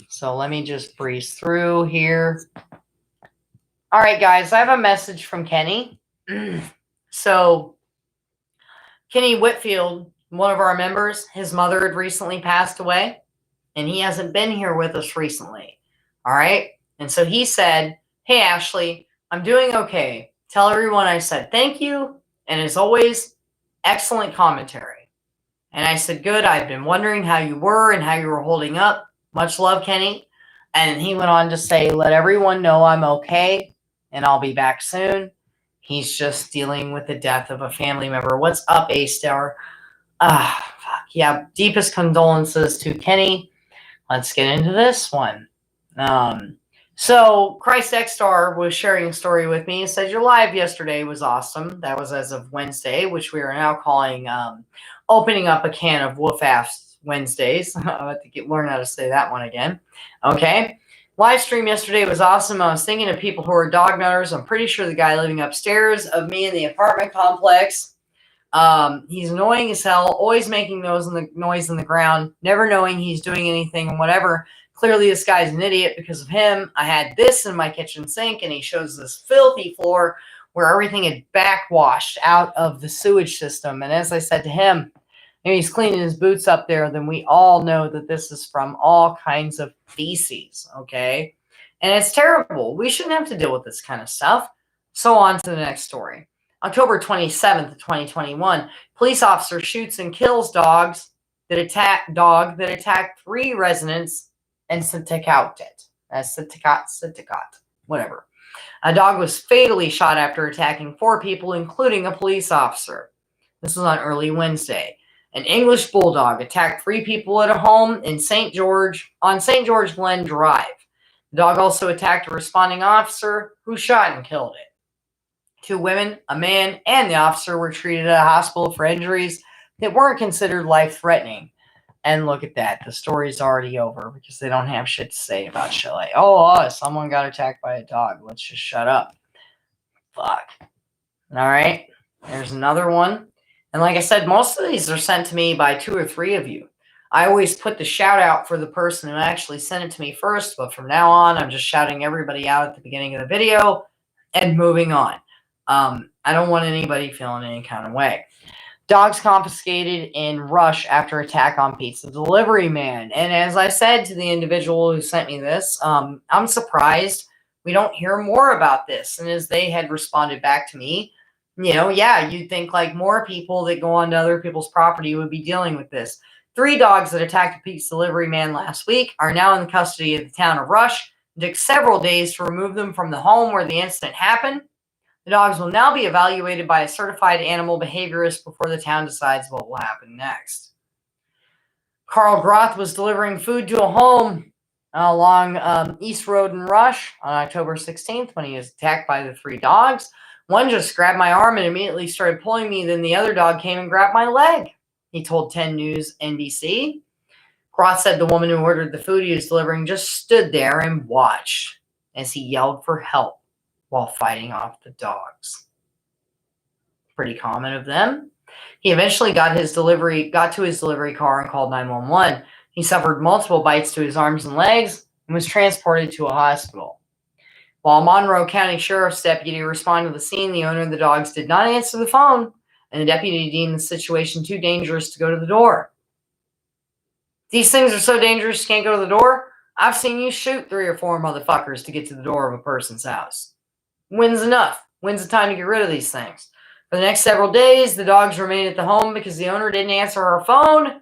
Speaker 1: So let me just breeze through here. All right, guys. I have a message from Kenny. So Kenny Whitfield, one of our members, his mother had recently passed away, and he hasn't been here with us recently. All right. And so he said, hey, Ashley, I'm doing okay. Tell everyone I said thank you. And as always, excellent commentary. And I said, good. I've been wondering how you were and how you were holding up. Much love, Kenny. And he went on to say, let everyone know I'm okay and I'll be back soon. He's just dealing with the death of a family member. What's up, A-Star? Fuck. Yeah, deepest condolences to Kenny. Let's get into this one. So Christ X Star was sharing a story with me and said, your live yesterday was awesome. That was as of Wednesday, which we are now calling opening up a can of Wolf Ass Wednesdays. I'll have to learn how to say that one again. Okay. Live stream yesterday was awesome. I was thinking of people who are dog nutters. I'm pretty sure the guy living upstairs of me in the apartment complex. He's annoying as hell, always making noise in the ground, never knowing he's doing anything and whatever. Clearly, this guy's an idiot. Because of him, I had this in my kitchen sink, and he shows this filthy floor where everything had backwashed out of the sewage system. And as I said to him, and he's cleaning his boots up there, then we all know that this is from all kinds of feces, okay? And it's terrible. We shouldn't have to deal with this kind of stuff. So on to the next story. October 27th, 2021, police officer shoots and kills dog that attacked 3 residents and Sitticat. Whatever. A dog was fatally shot after attacking 4 people, including a police officer. This was on early Wednesday. An English bulldog attacked 3 people at a home in St. George Glen Drive. The dog also attacked a responding officer who shot and killed it. 2 women, a man, and the officer were treated at a hospital for injuries that weren't considered life-threatening. And look at that. The story's already over because they don't have shit to say about shit like, someone got attacked by a dog. Let's just shut up. Fuck. All right. There's another one. And like I said, most of these are sent to me by 2 or 3 of you. I always put the shout out for the person who actually sent it to me first, but from now on, I'm just shouting everybody out at the beginning of the video and moving on. I don't want anybody feeling any kind of way. Dogs confiscated in Rush after attack on pizza delivery man. And as I said to the individual who sent me this, I'm surprised we don't hear more about this. And as they had responded back to me, you'd think like more people that go onto other people's property would be dealing with this. 3 dogs that attacked a pizza delivery man last week are now in the custody of the town of Rush. It took several days to remove them from the home where the incident happened. The dogs will now be evaluated by a certified animal behaviorist before the town decides what will happen next. Carl Groth was delivering food to a home along East Road in Rush on October 16th when he was attacked by the 3 dogs. One just grabbed my arm and immediately started pulling me. Then the other dog came and grabbed my leg, he told 10 News NBC. Groth said the woman who ordered the food he was delivering just stood there and watched as he yelled for help while fighting off the dogs. Pretty common of them. He eventually got to his delivery car and called 911. He suffered multiple bites to his arms and legs and was transported to a hospital. While a Monroe County Sheriff's deputy responded to the scene, the owner of the dogs did not answer the phone, and the deputy deemed the situation too dangerous to go to the door. These things are so dangerous you can't go to the door? I've seen you shoot 3 or 4 motherfuckers to get to the door of a person's house. When's enough? When's the time to get rid of these things? For the next several days, the dogs remained at the home because the owner didn't answer her phone.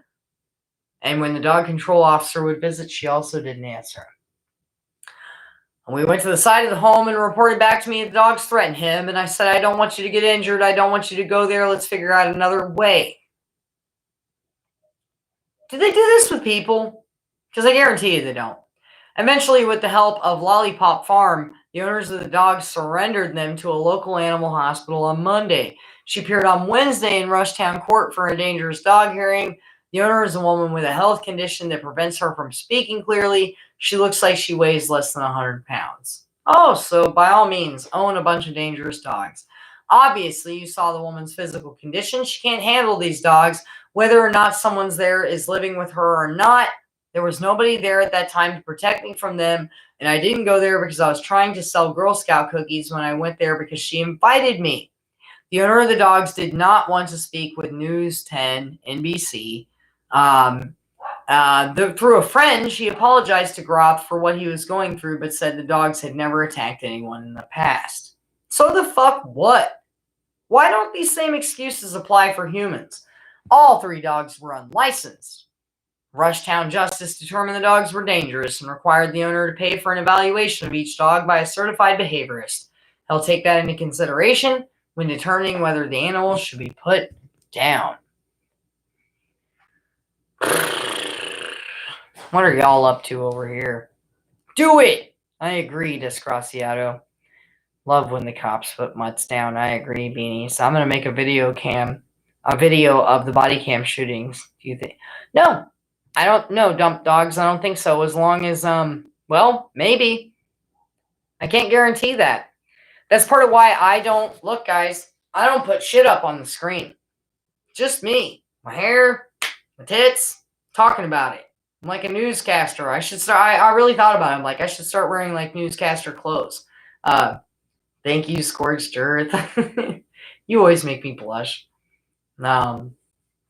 Speaker 1: And when the dog control officer would visit, she also didn't answer. And we went to the side of the home and reported back to me that the dogs threatened him. And I said, I don't want you to get injured. I don't want you to go there. Let's figure out another way. Do they do this with people? Because I guarantee you they don't. Eventually, with the help of Lollipop Farm, the owners of the dogs surrendered them to a local animal hospital on Monday. She appeared on Wednesday in Rushtown Court for a dangerous dog hearing. The owner is a woman with a health condition that prevents her from speaking clearly. She looks like she weighs less than 100 pounds. Oh, so by all means, own a bunch of dangerous dogs. Obviously, you saw the woman's physical condition. She can't handle these dogs. Whether or not someone's there is living with her or not, there was nobody there at that time to protect me from them, and I didn't go there because I was trying to sell Girl Scout cookies when I went there because she invited me. The owner of the dogs did not want to speak with News 10 NBC. Through a friend, she apologized to Groth for what he was going through, but said the dogs had never attacked anyone in the past. So the fuck what? Why don't these same excuses apply for humans? All 3 dogs were unlicensed. Rushtown Justice determined the dogs were dangerous and required the owner to pay for an evaluation of each dog by a certified behaviorist. He'll take that into consideration when determining whether the animal should be put down. What are y'all up to over here? Do it! I agree, Disgraciado. Love when the cops put mutts down. I agree, Beanie. So I'm gonna make a video of the body cam shootings. Do you think? No, I don't know, dump dogs. I don't think so. As long as well, maybe. I can't guarantee that. That's part of why I don't look, guys. I don't put shit up on the screen. Just me, my hair, my tits, talking about it. I'm like a newscaster. I should start. I really thought about it. I'm like, I should start wearing like newscaster clothes. Thank you, Scorched Earth. You always make me blush. Damn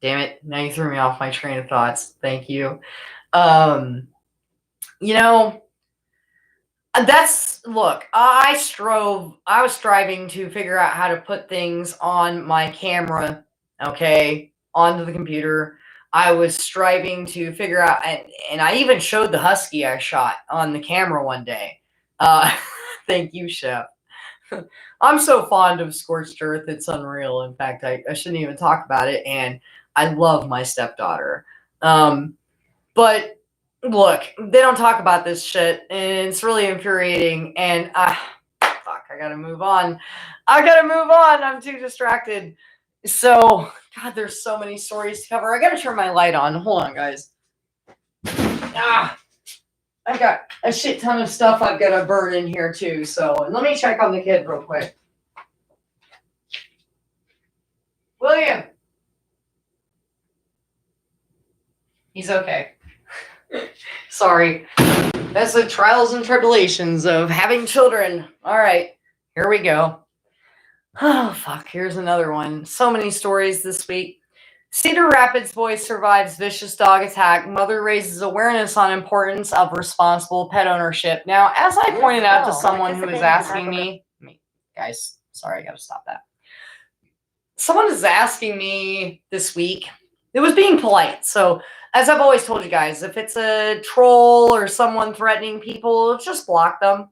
Speaker 1: it. Now you threw me off my train of thoughts. Thank you. You know, look, I was striving to figure out how to put things on my camera, okay, onto the computer. I was striving to figure out, and I even showed the husky I shot on the camera one day. Thank you, Chef. I'm so fond of Scorched Earth, it's unreal. In fact, I shouldn't even talk about it, and I love my stepdaughter. But look, they don't talk about this shit, and it's really infuriating, and fuck, I gotta move on. I'm too distracted. So, God, there's so many stories to cover. I gotta turn my light on. Hold on, guys. I've got a shit ton of stuff I've got to burn in here too. So let me check on the kid real quick. William. He's okay. Sorry. That's the trials and tribulations of having children. All right, here we go. Oh, fuck. Here's another one. So many stories this week. Cedar Rapids boy survives vicious dog attack. Mother raises awareness on importance of responsible pet ownership. Now, as I pointed out to someone who was asking me, guys, sorry, I got to stop that. Someone is asking me this week. It was being polite. So, as I've always told you guys, if it's a troll or someone threatening people, just block them.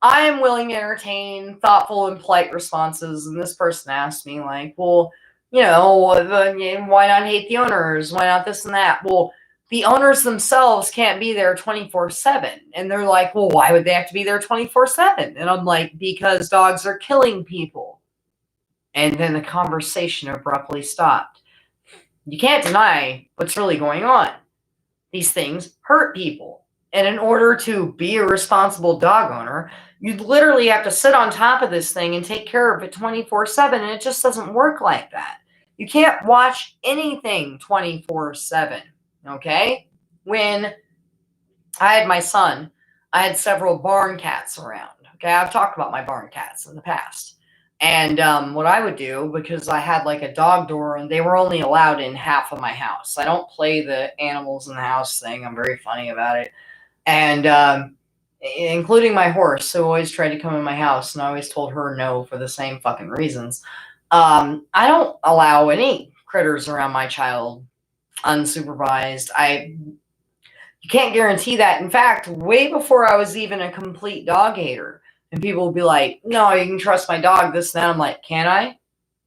Speaker 1: I am willing to entertain thoughtful and polite responses. And this person asked me, like, well, you know, why not hate the owners? Why not this and that? Well, the owners themselves can't be there 24/7. And they're like, well, why would they have to be there 24/7? And I'm like, because dogs are killing people. And then the conversation abruptly stopped. You can't deny what's really going on. These things hurt people. And in order to be a responsible dog owner, you literally have to sit on top of this thing and take care of it 24/7. And it just doesn't work like that. You can't watch anything 24/7. Okay? When I had my son, I had several barn cats around. Okay? I've talked about my barn cats in the past. And what I would do, because I had like a dog door and they were only allowed in half of my house. I don't play the animals in the house thing. I'm very funny about it. And including my horse, who always tried to come in my house, and I always told her no for the same fucking reasons. I don't allow any critters around my child unsupervised. You can't guarantee that. In fact, way before I was even a complete dog hater, and people will be like, no, you can trust my dog, this and that. I'm like, can I?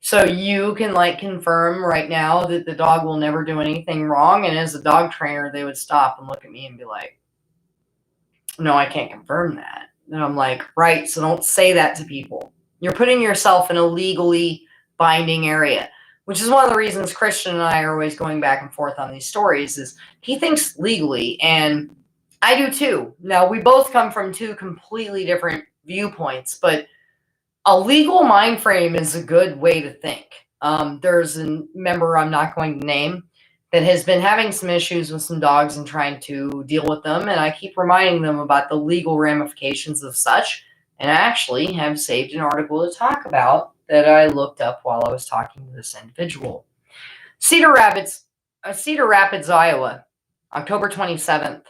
Speaker 1: So you can like confirm right now that the dog will never do anything wrong? And as a dog trainer, they would stop and look at me and be like, no, I can't confirm that. And I'm like, right, so don't say that to people. You're putting yourself in a legally binding area, which is one of the reasons Christian and I are always going back and forth on these stories, is he thinks legally, and I do too. Now, we both come from two completely different viewpoints, but a legal mind frame is a good way to think. There's a member I'm not going to name that has been having some issues with some dogs and trying to deal with them, and I keep reminding them about the legal ramifications of such, and I actually have saved an article to talk about that I looked up while I was talking to this individual. Cedar Rapids, Iowa, October 27th.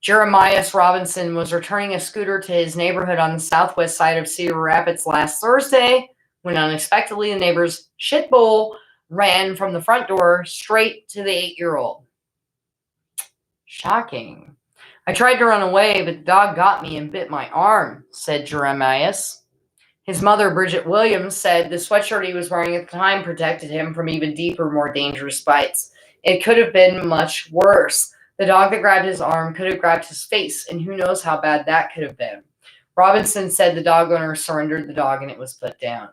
Speaker 1: Jeremias Robinson was returning a scooter to his neighborhood on the southwest side of Cedar Rapids last Thursday when unexpectedly the neighbor's shit bowl ran from the front door straight to the 8-year-old. Shocking. I tried to run away, but the dog got me and bit my arm, said Jeremias. His mother, Bridget Williams, said the sweatshirt he was wearing at the time protected him from even deeper, more dangerous bites. It could have been much worse. The dog that grabbed his arm could have grabbed his face, and who knows how bad that could have been. Robinson said the dog owner surrendered the dog and it was put down.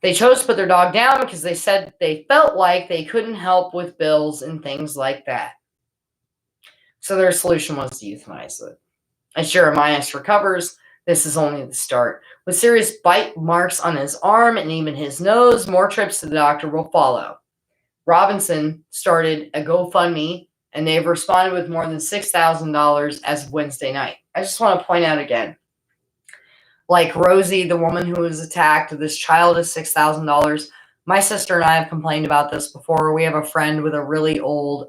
Speaker 1: They chose to put their dog down because they said they felt like they couldn't help with bills and things like that. So their solution was to euthanize it. As Jeremias recovers, this is only the start. With serious bite marks on his arm and even his nose, more trips to the doctor will follow. Robinson started a GoFundMe, and they've responded with more than $6,000 as of Wednesday night. I just want to point out again, like Rosie, the woman who was attacked, this child is $6,000. My sister and I have complained about this before. We have a friend with a really old,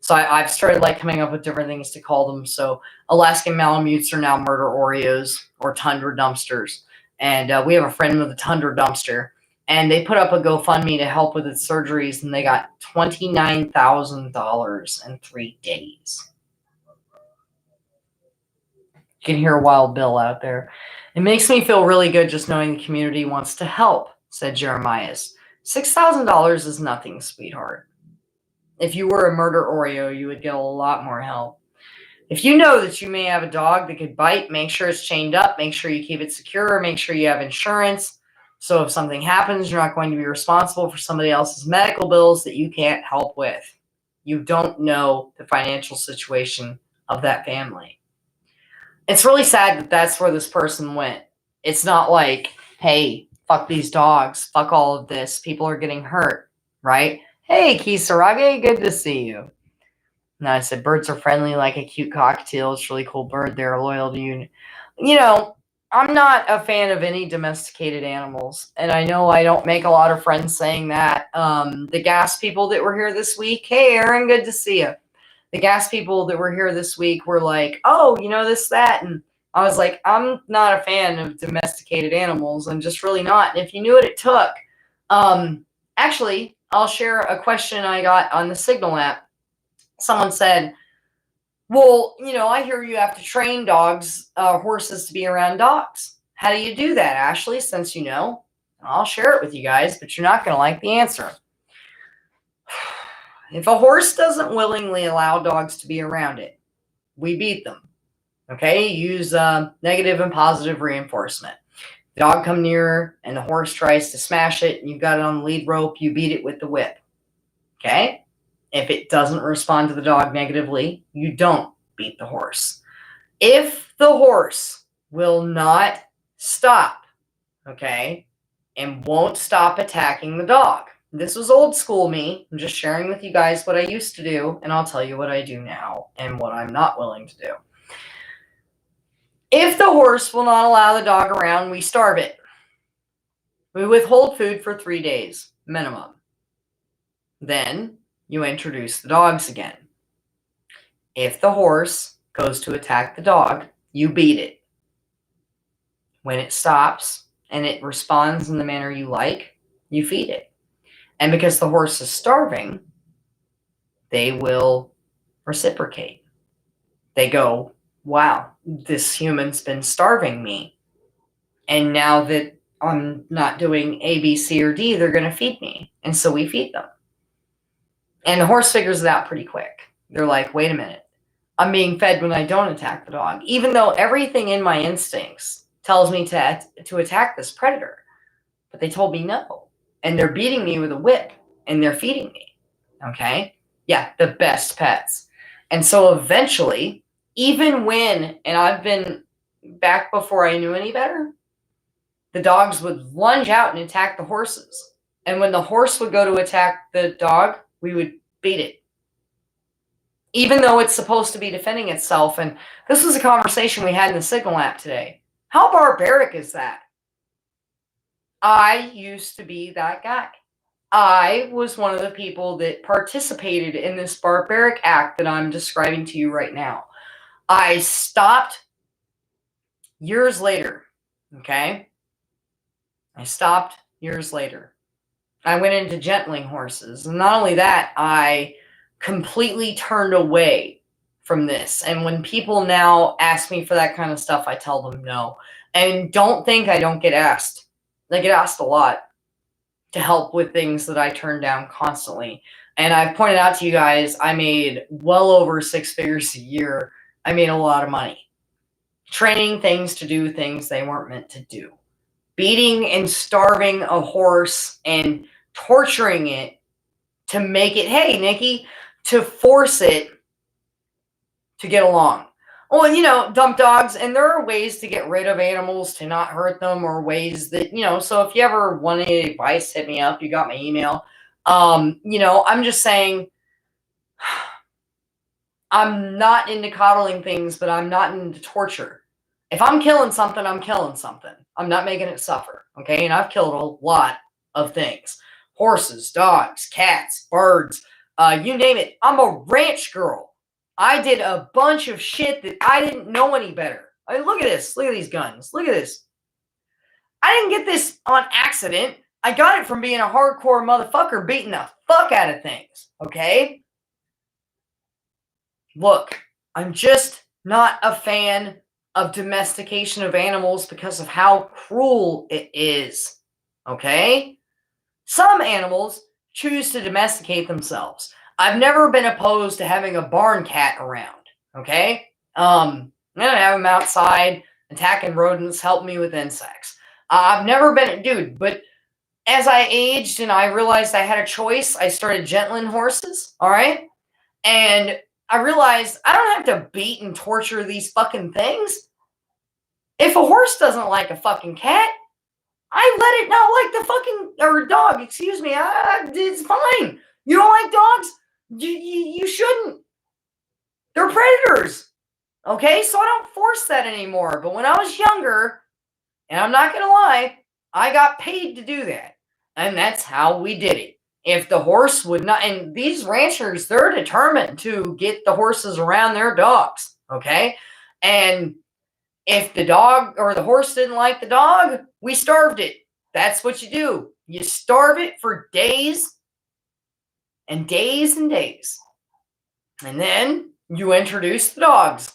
Speaker 1: so I've started like coming up with different things to call them. So Alaskan Malamutes are now murder Oreos or tundra dumpsters. And we have a friend with a tundra dumpster. And they put up a GoFundMe to help with its surgeries, and they got $29,000 in 3 days. You can hear Wild Bill out there. It makes me feel really good just knowing the community wants to help, said Jeremias. $6,000 is nothing, sweetheart. If you were a murder Oreo, you would get a lot more help. If you know that you may have a dog that could bite, make sure it's chained up, make sure you keep it secure, make sure you have insurance. So if something happens, you're not going to be responsible for somebody else's medical bills that you can't help with. You don't know the financial situation of that family. It's really sad that that's where this person went. It's not like, hey, fuck these dogs, fuck all of this, people are getting hurt, right? Hey, Kisarage, good to see you. And I said, birds are friendly like a cute cockatiel. It's a really cool bird. They're loyal to you. You know, I'm not a fan of any domesticated animals. And I know I don't make a lot of friends saying that. The gas people that were here this week, hey, Aaron, good to see you. The gas people that were here this week were like, oh, you know, this, that. And I was like, I'm not a fan of domesticated animals. I'm just really not. And if you knew what it took, actually, I'll share a question I got on the Signal app. Someone said, well, you know, I hear you have to train horses to be around dogs. How do you do that, Ashley, since you know? I'll share it with you guys, but you're not going to like the answer. If a horse doesn't willingly allow dogs to be around it, we beat them. Okay? Use negative and positive reinforcement. The dog come near and the horse tries to smash it and you've got it on the lead rope, you beat it with the whip. Okay? If it doesn't respond to the dog negatively, you don't beat the horse. If the horse will not stop, okay, and won't stop attacking the dog. This was old school me. I'm just sharing with you guys what I used to do, and I'll tell you what I do now and what I'm not willing to do. If the horse will not allow the dog around, we starve it. We withhold food for 3 days, minimum. Then you introduce the dogs again. If the horse goes to attack the dog, you beat it. When it stops and it responds in the manner you like, you feed it. And because the horse is starving, they will reciprocate. They go, wow, this human's been starving me. And now that I'm not doing A, B, C, or D, they're going to feed me. And so we feed them. And the horse figures it out pretty quick. They're like, wait a minute. I'm being fed when I don't attack the dog. Even though everything in my instincts tells me to attack this predator. But they told me no. And they're beating me with a whip. And they're feeding me. Okay? Yeah, the best pets. And so eventually, even when, and I've been back before I knew any better, the dogs would lunge out and attack the horses. And when the horse would go to attack the dog, we would beat it. Even though it's supposed to be defending itself. And this was a conversation we had in the Signal app today. How barbaric is that? I used to be that guy. I was one of the people that participated in this barbaric act that I'm describing to you right now. I stopped years later. Okay? I stopped years later. I went into gentling horses. And not only that, I completely turned away from this. And when people now ask me for that kind of stuff, I tell them no. And don't think I don't get asked. I get asked a lot to help with things that I turn down constantly. And I've pointed out to you guys, I made well over 6 figures a year. I made a lot of money. Training things to do things they weren't meant to do. Beating and starving a horse and torturing it to make it, hey, Nikki, to force it to get along. Well, you know, dump dogs, and there are ways to get rid of animals to not hurt them, or ways that, you know, so if you ever want any advice, hit me up. You got my email. You know, I'm just saying, I'm not into coddling things, but I'm not into torture. If I'm killing something, I'm killing something. I'm not making it suffer, okay? And I've killed a lot of things. Horses, dogs, cats, birds, you name it. I'm a ranch girl. I did a bunch of shit that I didn't know any better. I mean, look at this. Look at these guns. Look at this. I didn't get this on accident. I got it from being a hardcore motherfucker beating the fuck out of things, okay? Look, I'm just not a fan of domestication of animals because of how cruel it is, okay? Some animals choose to domesticate themselves. I've never been opposed to having a barn cat around, okay? I'm gonna have them outside attacking rodents, helping me with insects. I've never been, dude, but as I aged and I realized I had a choice, I started gentling horses, all right? And I realized I don't have to beat and torture these fucking things. If a horse doesn't like a fucking cat, I let it not like the fucking, or dog, excuse me. It's fine. You don't like dogs? You shouldn't. They're predators. Okay, so I don't force that anymore. But when I was younger, and I'm not going to lie, I got paid to do that. And that's how we did it. If the horse would not, and these ranchers, they're determined to get the horses around their dogs. Okay. And if the dog or the horse didn't like the dog, we starved it. That's what you do. You starve it for days and days and days. And then you introduce the dogs.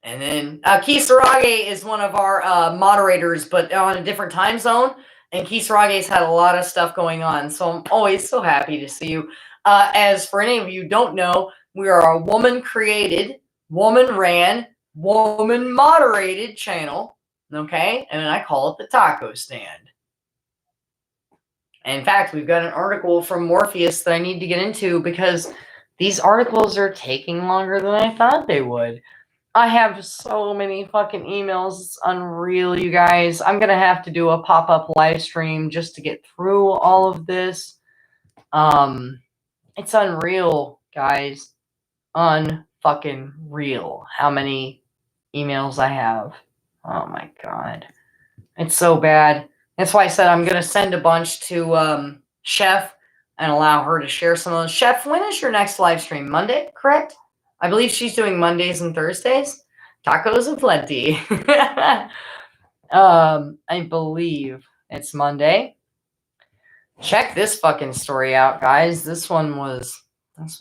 Speaker 1: And then Kisarage is one of our moderators, but on a different time zone. And Kisarage's had a lot of stuff going on. So I'm always so happy to see you. As for any of you who don't know, we are a woman-created, woman-ran, woman-moderated channel. Okay? And I call it the Taco Stand. In fact, we've got an article from Morpheus that I need to get into because these articles are taking longer than I thought they would. I have so many fucking emails. It's unreal, you guys. I'm going to have to do a pop-up live stream just to get through all of this. It's unreal, guys. Unfucking real how many emails I have. Oh my god. It's so bad. That's why I said I'm going to send a bunch to Chef and allow her to share some of those. Chef, when is your next live stream? Monday, correct? I believe she's doing Mondays and Thursdays. Tacos aplenty. I believe it's Monday. Check this fucking story out, guys. This was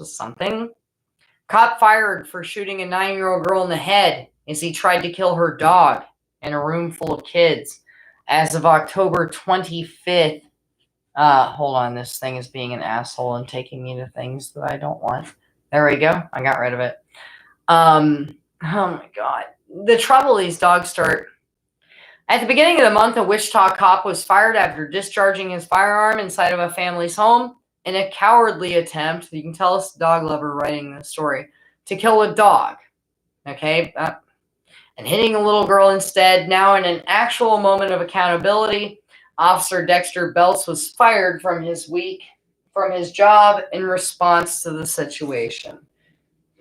Speaker 1: something. Cop fired for shooting a 9-year-old girl in the head as he tried to kill her dog in a room full of kids. As of October 25th, hold on, this thing is being an asshole and taking me to things that I don't want. There we go. I got rid of it. Oh my god. The trouble these dogs start. At the beginning of the month, a Wichita cop was fired after discharging his firearm inside of a family's home in a cowardly attempt, you can tell it's a dog lover writing this story, to kill a dog. Okay? And hitting a little girl instead. Now, in an actual moment of accountability, Officer Dexter Belts was fired from his job in response to the situation.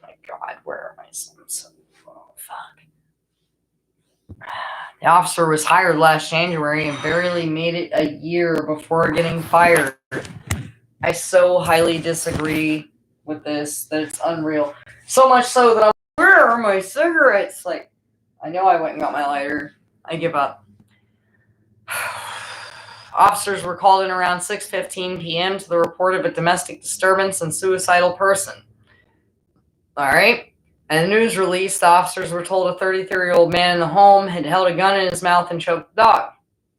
Speaker 1: My god, where are my sons? Oh, fuck. The officer was hired last January and barely made it a year before getting fired. I so highly disagree with this that it's unreal. So much so that I'm, where are my cigarettes? Like, I know I went and got my lighter. I give up. Officers were called in around 6:15 p.m. to the report of a domestic disturbance and suicidal person. All right. And the news release, the officers were told a 33-year-old man in the home had held a gun in his mouth and choked the dog.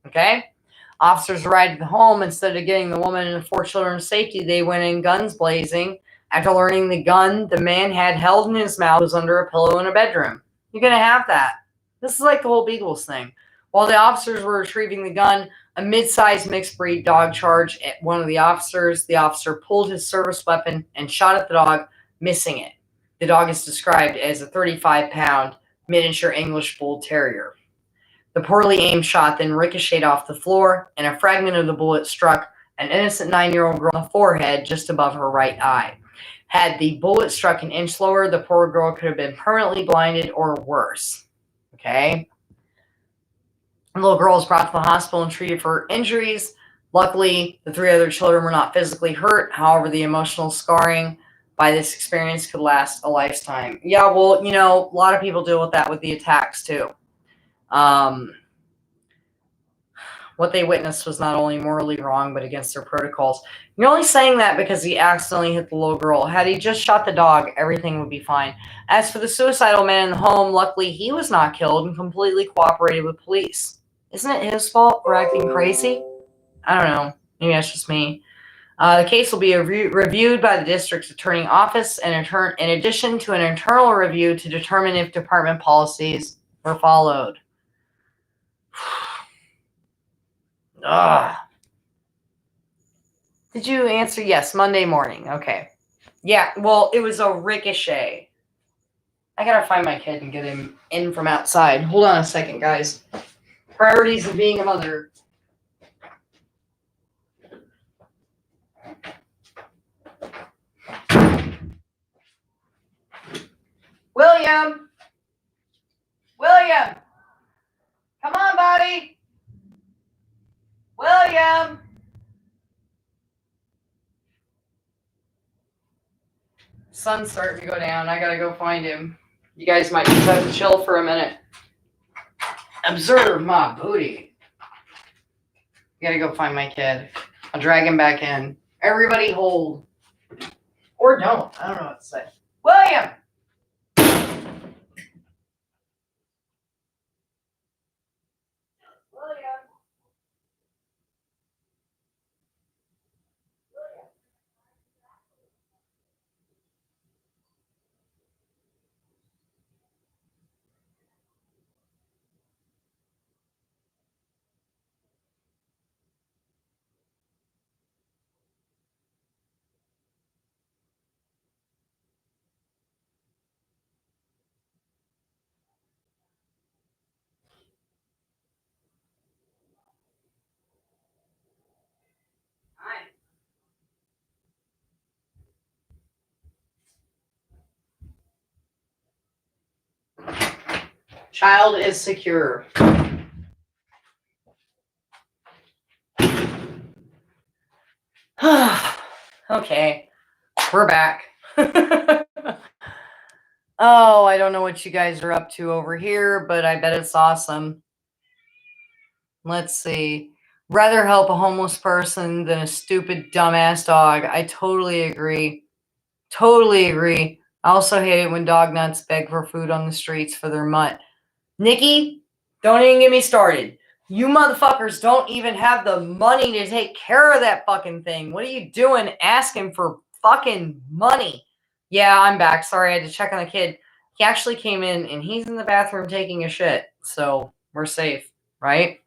Speaker 1: Okay. Officers arrived at the home. Instead of getting the woman and the 4 children to safety, they went in guns blazing. After learning the gun the man had held in his mouth was under a pillow in a bedroom. You're going to have that. This is like the whole Beagles thing. While the officers were retrieving the gun, a mid-sized mixed breed dog charged at one of the officers. The officer pulled his service weapon and shot at the dog, missing it. The dog is described as a 35-pound miniature English Bull Terrier. The poorly aimed shot then ricocheted off the floor, and a fragment of the bullet struck an innocent 9-year-old girl on the forehead just above her right eye. Had the bullet struck an inch lower, the poor girl could have been permanently blinded or worse. Okay? The little girl was brought to the hospital and treated for injuries. Luckily, the 3 other children were not physically hurt. However, the emotional scarring by this experience could last a lifetime. Yeah, well, you know, a lot of people deal with that with the attacks too. What they witnessed was not only morally wrong, but against their protocols. You're only saying that because he accidentally hit the little girl. Had he just shot the dog, everything would be fine. As for the suicidal man in the home, luckily he was not killed and completely cooperated with police. Isn't it his fault for acting crazy? I don't know. Maybe that's just me. The case will be reviewed by the district's attorney office in addition to an internal review to determine if department policies were followed. Ugh. Did you answer? Yes, Monday morning. Okay. Yeah, well, it was a ricochet. I gotta find my kid and get him in from outside. Hold on a second, guys. Priorities of being a mother. William! William! Come on, buddy! William! Sun's starting to go down. I gotta go find him. You guys might just have to chill for a minute. Observe my booty. I gotta go find my kid. I'll drag him back in. Everybody hold. Or don't. I don't know what to say. William! Child is secure. Okay, we're back. Oh, I don't know what you guys are up to over here, but I bet it's awesome. Let's see. Rather help a homeless person than a stupid, dumbass dog. I totally agree. Totally agree. I also hate it when dog nuts beg for food on the streets for their mutt. Nikki, don't even get me started. You motherfuckers don't even have the money to take care of that fucking thing. What are you doing asking for fucking money? Yeah, I'm back. Sorry, I had to check on the kid. He actually came in and he's in the bathroom taking a shit. So we're safe, right?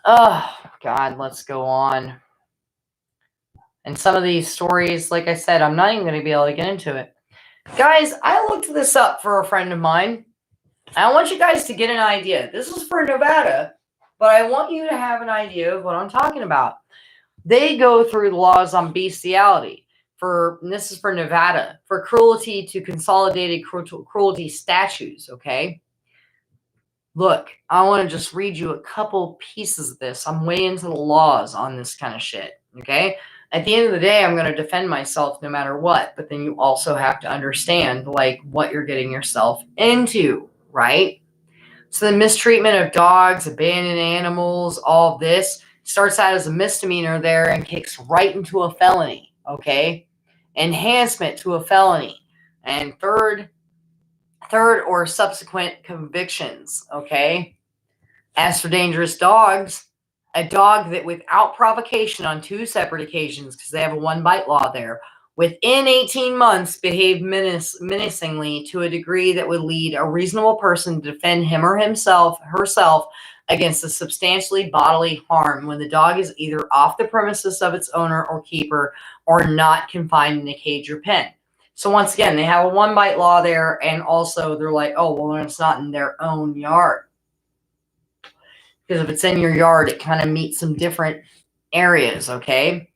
Speaker 1: Oh, God, let's go on. And some of these stories, like I said, I'm not even going to be able to get into it. Guys, I looked this up for a friend of mine. I want you guys to get an idea. This is for Nevada, but I want you to have an idea of what I'm talking about. They go through the laws on bestiality. And this is for Nevada, for cruelty to consolidated cruelty statutes, okay? Look, I want to just read you a couple pieces of this. I'm way into the laws on this kind of shit, okay? At the end of the day, I'm going to defend myself no matter what, but then you also have to understand, like, what you're getting yourself into, right? So the mistreatment of dogs, abandoned animals, all of this starts out as a misdemeanor there and kicks right into a felony, okay? Enhancement to a felony. And third or subsequent convictions, okay? As for dangerous dogs, A dog that without provocation on 2 separate occasions, because they have a 1-bite law there, within 18 months behaved menacingly to a degree that would lead a reasonable person to defend him or herself against a substantially bodily harm when the dog is either off the premises of its owner or keeper or not confined in a cage or pen. So once again, they have a 1-bite law there, and also they're like, oh, well, it's not in their own yard. Because if it's in your yard, it kind of meets some different areas, okay?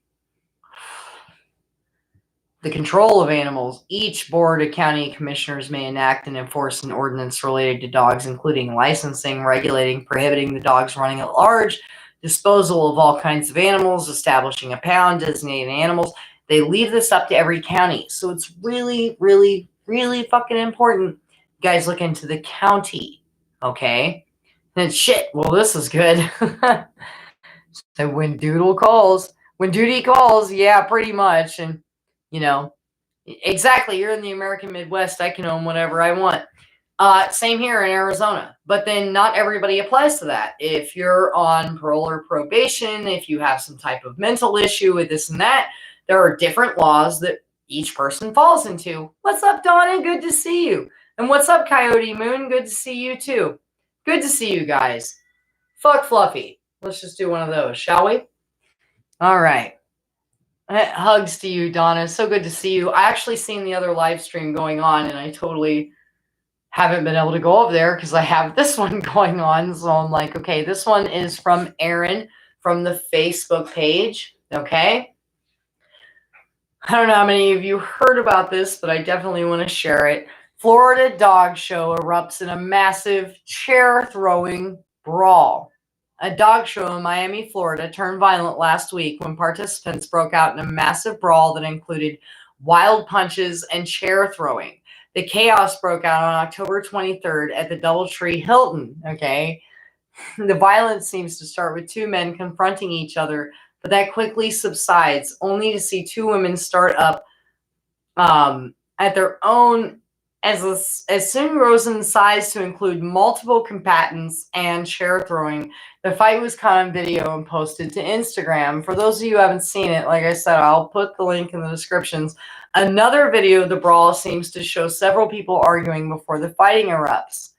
Speaker 1: The control of animals. Each board of county commissioners may enact and enforce an ordinance related to dogs, including licensing, regulating, prohibiting the dogs running at large, disposal of all kinds of animals, establishing a pound, designating animals. They leave this up to every county. So it's really, really, really fucking important you guys look into the county, okay? And shit, well, this is good. So when duty calls, yeah, pretty much. And, you know, exactly, you're in the American Midwest. I can own whatever I want. Same here in Arizona. But then not everybody applies to that. If you're on parole or probation, if you have some type of mental issue with this and that, there are different laws that each person falls into. What's up, Donna? Good to see you. And what's up, Coyote Moon? Good to see you, too. Good to see you guys. Fuck Fluffy. Let's just do one of those, shall we? All right. Hugs to you, Donna. So good to see you. I actually seen the other live stream going on, and I totally haven't been able to go over there because I have this one going on. So I'm like, okay, this one is from Aaron from the Facebook page. Okay. I don't know how many of you heard about this, but I definitely want to share it. Florida dog show erupts in a massive chair throwing brawl. A dog show in Miami, Florida turned violent last week when participants broke out in a massive brawl that included wild punches and chair throwing. The chaos broke out on October 23rd at the Doubletree Hilton, okay? The violence seems to start with 2 men confronting each other, but that quickly subsides, only to see 2 women start up at their own as soon rose in size to include multiple combatants and chair throwing. The fight was caught on video and posted to Instagram. For those of you who haven't seen it, like I said, I'll put the link in the descriptions. Another video of the brawl seems to show several people arguing before the fighting erupts.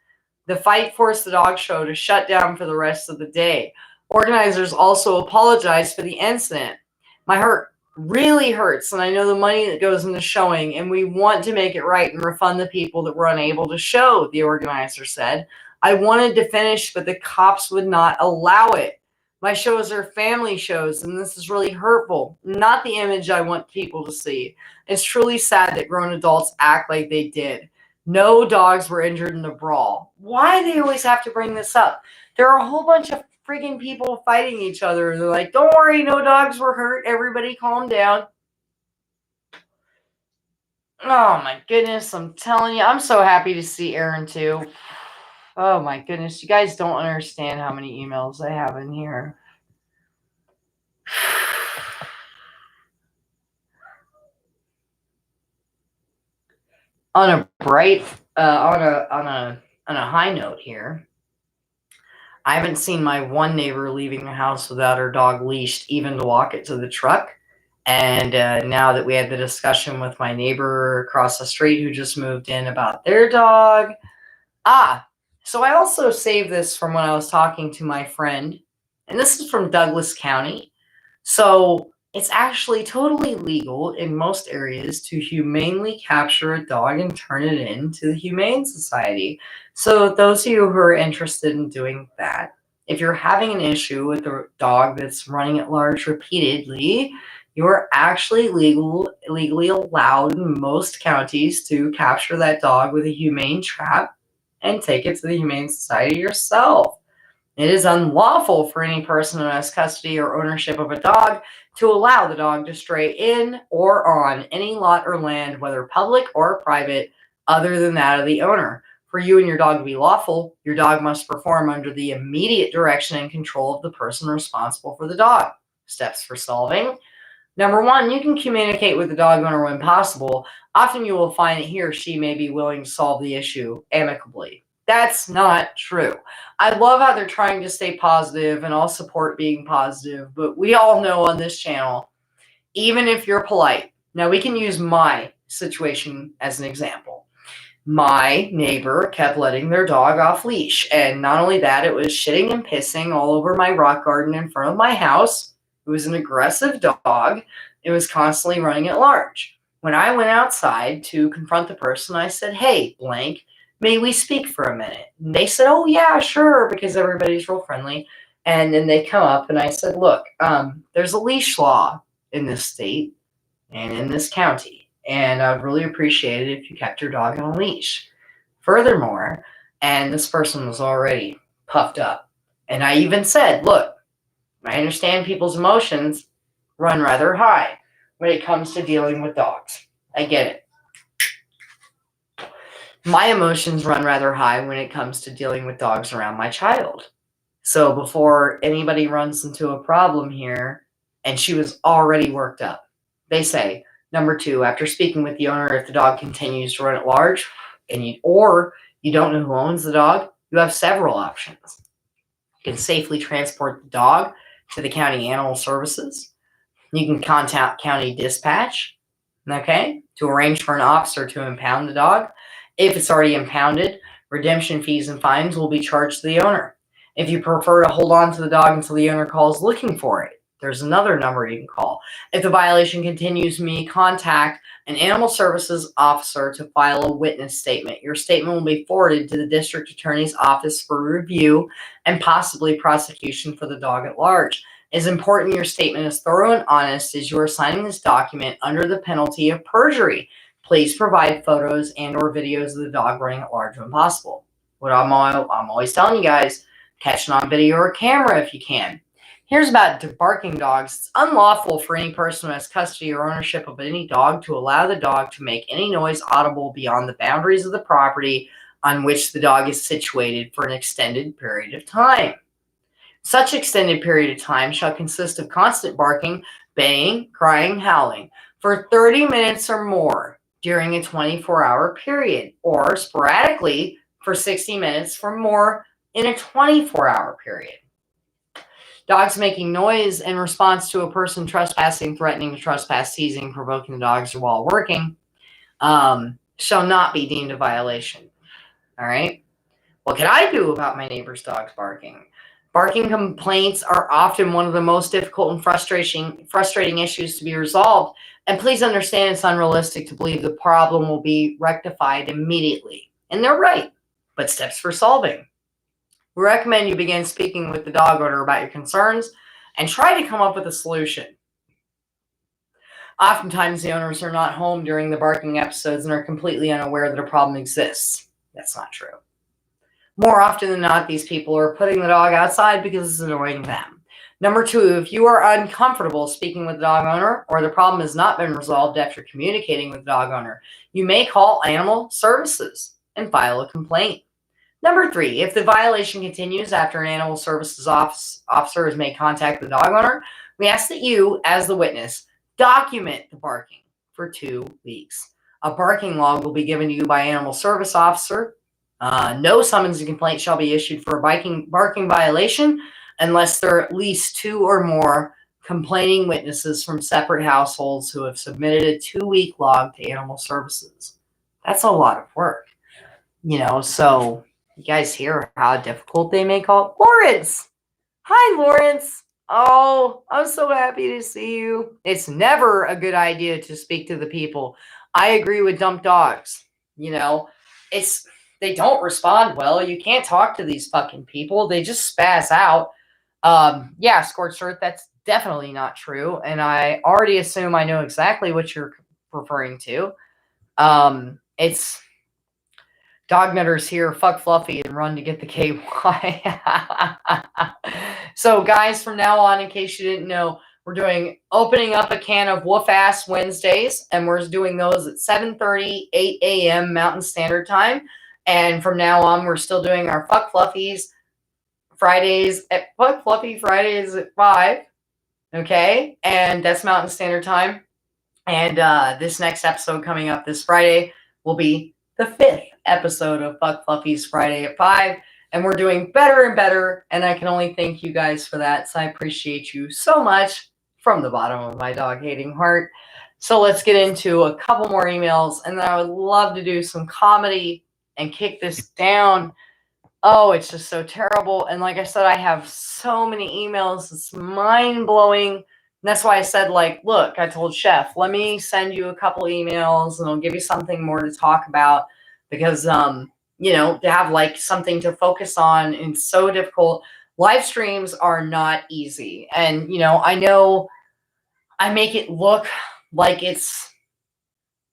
Speaker 1: The fight forced the dog show to shut down for the rest of the day. Organizers also apologized for the incident. My heart really hurts, and I know the money that goes into showing, and we want to make it right and refund the people that were unable to show, the organizer said. I wanted to finish, but the cops would not allow it. My shows are family shows, and this is really hurtful. Not the image I want people to see. It's truly sad that grown adults act like they did. No dogs were injured in the brawl. Why do they always have to bring this up? There are a whole bunch of freaking people fighting each other. They're like, don't worry, no dogs were hurt. Everybody calm down. Oh my goodness, I'm telling you, I'm so happy to see Aaron too. Oh my goodness, you guys don't understand how many emails I have in here. On a bright, on a high note here, I haven't seen my one neighbor leaving the house without her dog leashed, even to walk it to the truck. And now that we had the discussion with my neighbor across the street who just moved in about their dog. So I also saved this from when I was talking to my friend, and this is from Douglas County. So it's actually totally legal in most areas to humanely capture a dog and turn it into the Humane Society. So those of you who are interested in doing that, if you're having an issue with a dog that's running at large repeatedly, you are actually legally allowed in most counties to capture that dog with a humane trap and take it to the Humane Society yourself. It is unlawful for any person who has custody or ownership of a dog to allow the dog to stray in or on any lot or land, whether public or private, other than that of the owner. For you and your dog to be lawful, your dog must perform under the immediate direction and control of the person responsible for the dog. Steps for solving. Number 1, you can communicate with the dog owner when possible. Often you will find that he or she may be willing to solve the issue amicably. That's not true. I love how they're trying to stay positive, and I'll support being positive, but we all know on this channel, even if you're polite, now we can use my situation as an example. My neighbor kept letting their dog off leash, and not only that, it was shitting and pissing all over my rock garden in front of my house. It was an aggressive dog. It was constantly running at large. When I went outside to confront the person, I said, "Hey, blank, may we speak for a minute?" And they said, "Oh, yeah, sure," because everybody's real friendly. And then they come up and I said, "Look, there's a leash law in this state and in this county, and I'd really appreciate it if you kept your dog on a leash. Furthermore," and this person was already puffed up, and I even said, "Look, I understand people's emotions run rather high when it comes to dealing with dogs. I get it. My emotions run rather high when it comes to dealing with dogs around my child. So before anybody runs into a problem here," and she was already worked up, they say, number two, after speaking with the owner, if the dog continues to run at large or you don't know who owns the dog, you have several options. You can safely transport the dog to the county animal services. You can contact county dispatch, okay, to arrange for an officer to impound the dog. If it's already impounded, redemption fees and fines will be charged to the owner. If you prefer to hold on to the dog until the owner calls looking for it, there's another number you can call. If the violation continues, you may contact an animal services officer to file a witness statement. Your statement will be forwarded to the district attorney's office for review and possibly prosecution for the dog at large. It's important your statement is thorough and honest, as you are signing this document under the penalty of perjury. Please provide photos and or videos of the dog running at large when possible. What I'm always telling you guys, catch it on video or camera if you can. Here's about barking dogs. It's unlawful for any person who has custody or ownership of any dog to allow the dog to make any noise audible beyond the boundaries of the property on which the dog is situated for an extended period of time. Such extended period of time shall consist of constant barking, baying, crying, howling for 30 minutes or more during a 24-hour period, or sporadically for 60 minutes or more in a 24-hour period. Dogs making noise in response to a person trespassing, threatening to trespass, seizing, provoking the dogs while working shall not be deemed a violation. All right? What can I do about my neighbor's dogs barking? Barking complaints are often one of the most difficult and frustrating issues to be resolved. And please understand it's unrealistic to believe the problem will be rectified immediately. And they're right. But steps for solving. We recommend you begin speaking with the dog owner about your concerns and try to come up with a solution. Oftentimes, the owners are not home during the barking episodes and are completely unaware that a problem exists. That's not true. More often than not, these people are putting the dog outside because it's annoying them. Number two, if you are uncomfortable speaking with the dog owner or the problem has not been resolved after communicating with the dog owner, you may call animal services and file a complaint. Number three, if the violation continues after an animal services officer has made contact with the dog owner, we ask that you, as the witness, document the barking for 2 weeks. A barking log will be given to you by animal service officer. No summons and complaint shall be issued for a barking violation unless there are at least 2 or more complaining witnesses from separate households who have submitted a 2-week log to animal services. That's a lot of work, so you guys hear how difficult they make all. Lawrence! Hi, Lawrence! Oh, I'm so happy to see you. It's never a good idea to speak to the people. I agree with dumb dogs. They don't respond well. You can't talk to these fucking people. They just spaz out. Yeah, Scorched Earth, that's definitely not true. And I already assume I know exactly what you're referring to. It's dog nutters here, fuck Fluffy, and run to get the KY. So, guys, from now on, in case you didn't know, we're opening up a can of Woof Ass Wednesdays, and we're doing those at 7:30, 8 a.m. Mountain Standard Time. And from now on, we're still doing our Fuck Fluffies Fridays at 5. Okay? And that's Mountain Standard Time. And this next episode coming up this Friday will be the 5th episode of Fuck Fluffies Friday at 5, and we're doing better and better, and I can only thank you guys for that, so I appreciate you so much from the bottom of my dog-hating heart. So let's get into a couple more emails, and then I would love to do some comedy and kick this down. Oh, it's just so terrible. And like I said, I have so many emails. It's mind-blowing. And that's why I said, like, look, I told Chef, let me send you a couple emails and I'll give you something more to talk about because, to have like something to focus on is so difficult. Live streams are not easy. And, I know I make it look like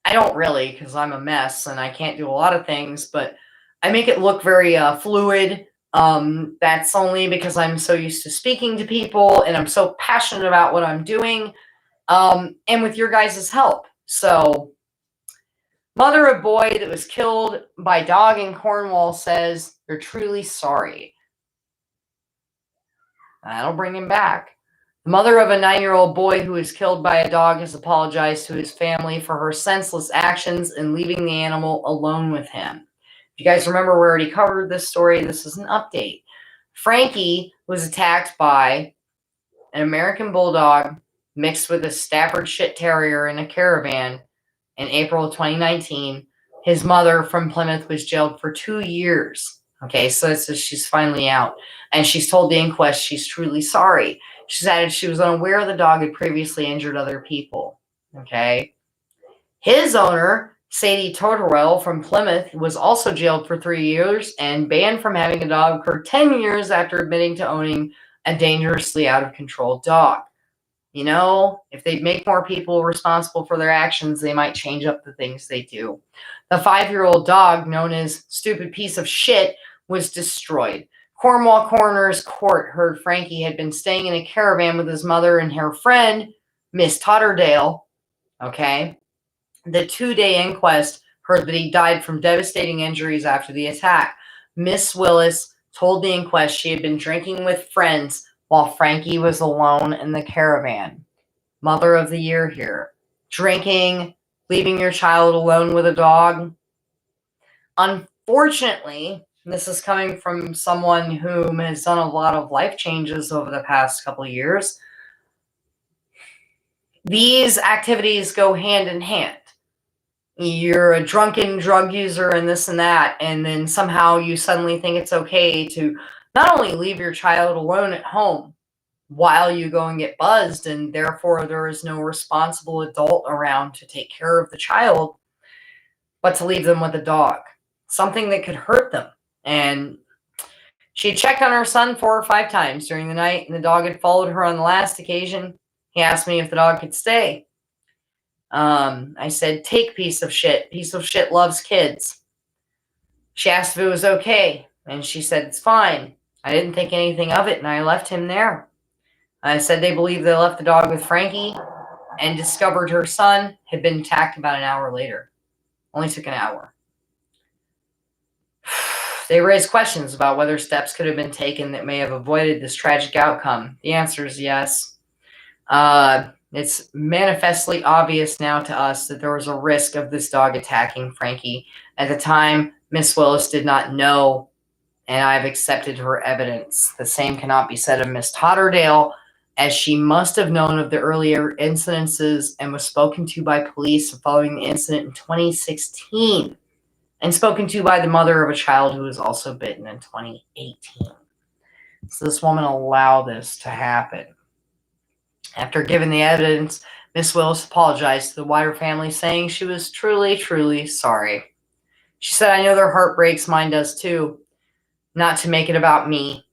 Speaker 1: I don't really, because I'm a mess and I can't do a lot of things, but I make it look very fluid. That's only because I'm so used to speaking to people and I'm so passionate about what I'm doing, and with your guys' help. So, mother of boy that was killed by dog in Cornwall says they're truly sorry. That'll bring him back. The mother of a 9-year-old boy who was killed by a dog has apologized to his family for her senseless actions and leaving the animal alone with him. If you guys remember, we already covered this story. This is an update. Frankie was attacked by an American Bulldog mixed with a Stafford Shit Terrier in a caravan in April of 2019. His mother from Plymouth was jailed for 2 years. Okay, so she's finally out. And she's told the inquest she's truly sorry. She added she was unaware the dog had previously injured other people. Okay. His owner, Sadie Tortorell from Plymouth, was also jailed for 3 years and banned from having a dog for 10 years after admitting to owning a dangerously out of control dog. If they'd make more people responsible for their actions, they might change up the things they do. The 5-year-old dog, known as Stupid Piece of Shit, was destroyed. Cornwall Coroner's Court heard Frankie had been staying in a caravan with his mother and her friend, Miss Totterdale. Okay. The 2-day inquest heard that he died from devastating injuries after the attack. Miss Willis told the inquest she had been drinking with friends while Frankie was alone in the caravan. Mother of the year here. Drinking, leaving your child alone with a dog. Unfortunately, this is coming from someone who has done a lot of life changes over the past couple of years. These activities go hand in hand. You're a drunken drug user and this and that, and then somehow you suddenly think it's okay to not only leave your child alone at home while you go and get buzzed, and therefore there is no responsible adult around to take care of the child, but to leave them with a dog, something that could hurt them. And she checked on her son 4 or 5 times during the night, and the dog had followed her on the last occasion. He asked me if the dog could stay. I said, take piece of shit. Piece of shit loves kids. She asked if it was okay, and she said, it's fine. I didn't think anything of it, and I left him there. I said they believe they left the dog with Frankie and discovered her son had been attacked about an hour later. Only took an hour. They raised questions about whether steps could have been taken that may have avoided this tragic outcome. The answer is yes. It's manifestly obvious now to us that there was a risk of this dog attacking Frankie. At the time, Miss Willis did not know, and I've accepted her evidence. The same cannot be said of Miss Totterdale, as she must have known of the earlier incidences and was spoken to by police following the incident in 2016. And spoken to by the mother of a child who was also bitten in 2018. So this woman allowed this to happen. After giving the evidence, Miss Willis apologized to the wider family, saying she was truly, truly sorry. She said, I know their heart breaks, mine does too. Not to make it about me.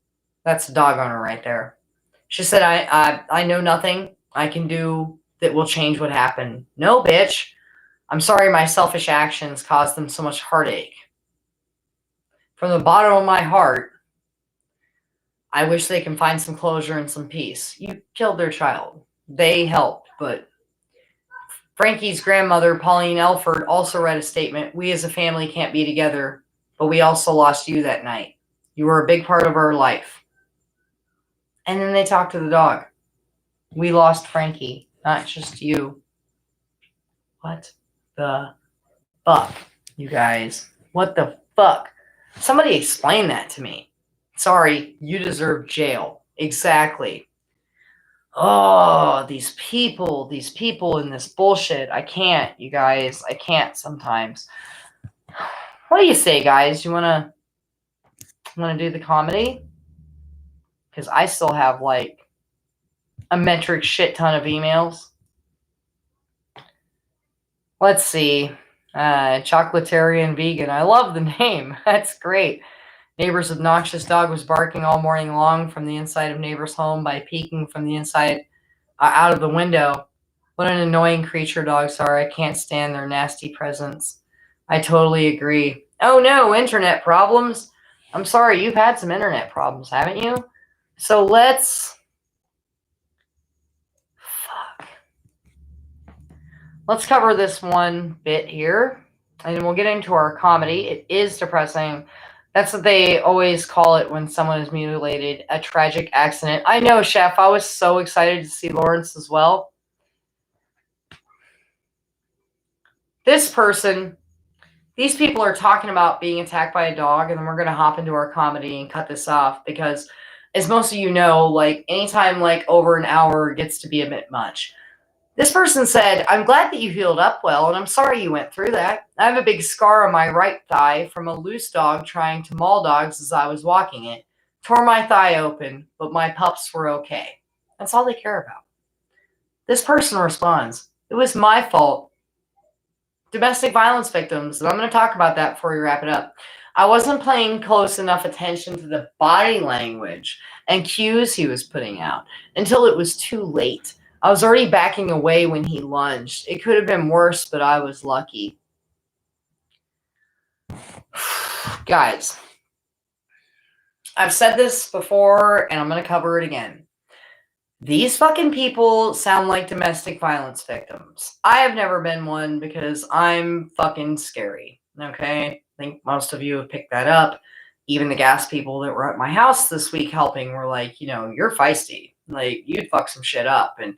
Speaker 1: That's a dog owner right there. She said, I know nothing I can do that will change what happened. No, bitch. I'm sorry my selfish actions caused them so much heartache. From the bottom of my heart, I wish they can find some closure and some peace. You killed their child. They helped, but Frankie's grandmother, Pauline Elford, also read a statement. We as a family can't be together, but we also lost you that night. You were a big part of our life. And then they talked to the dog. We lost Frankie, not just you. What the fuck? You guys, what the fuck? Somebody explain that to me. Sorry, you deserve jail. Exactly. Oh, these people in this bullshit. I can't, you guys. I can't sometimes. What do you say, guys? You wanna do the comedy? Because I still have like a metric shit ton of emails. Let's see. Chocolatarian vegan. I love the name. That's great. Neighbor's obnoxious dog was barking all morning long from the inside of neighbor's home by peeking from the inside out of the window. What an annoying creature dogs are. I can't stand their nasty presence. I totally agree. Oh no, internet problems. I'm sorry, you've had some internet problems, haven't you? So let's cover this one bit here, and then we'll get into our comedy. It is depressing. That's what they always call it when someone is mutilated, a tragic accident. I know, Chef. I was so excited to see Lawrence as well. This person, these people are talking about being attacked by a dog, and then we're going to hop into our comedy and cut this off because, as most of you know, like anytime like over an hour gets to be a bit much. This person said, I'm glad that you healed up well, and I'm sorry you went through that. I have a big scar on my right thigh from a loose dog trying to maul dogs as I was walking it. Tore my thigh open, but my pups were okay. That's all they care about. This person responds, it was my fault. Domestic violence victims, and I'm going to talk about that before we wrap it up. I wasn't paying close enough attention to the body language and cues he was putting out until it was too late. I was already backing away when he lunged. It could have been worse, but I was lucky. Guys, I've said this before, and I'm going to cover it again. These fucking people sound like domestic violence victims. I have never been one because I'm fucking scary, okay? I think most of you have picked that up. Even the gas people that were at my house this week helping were like, you're feisty. Like, you'd fuck some shit up. And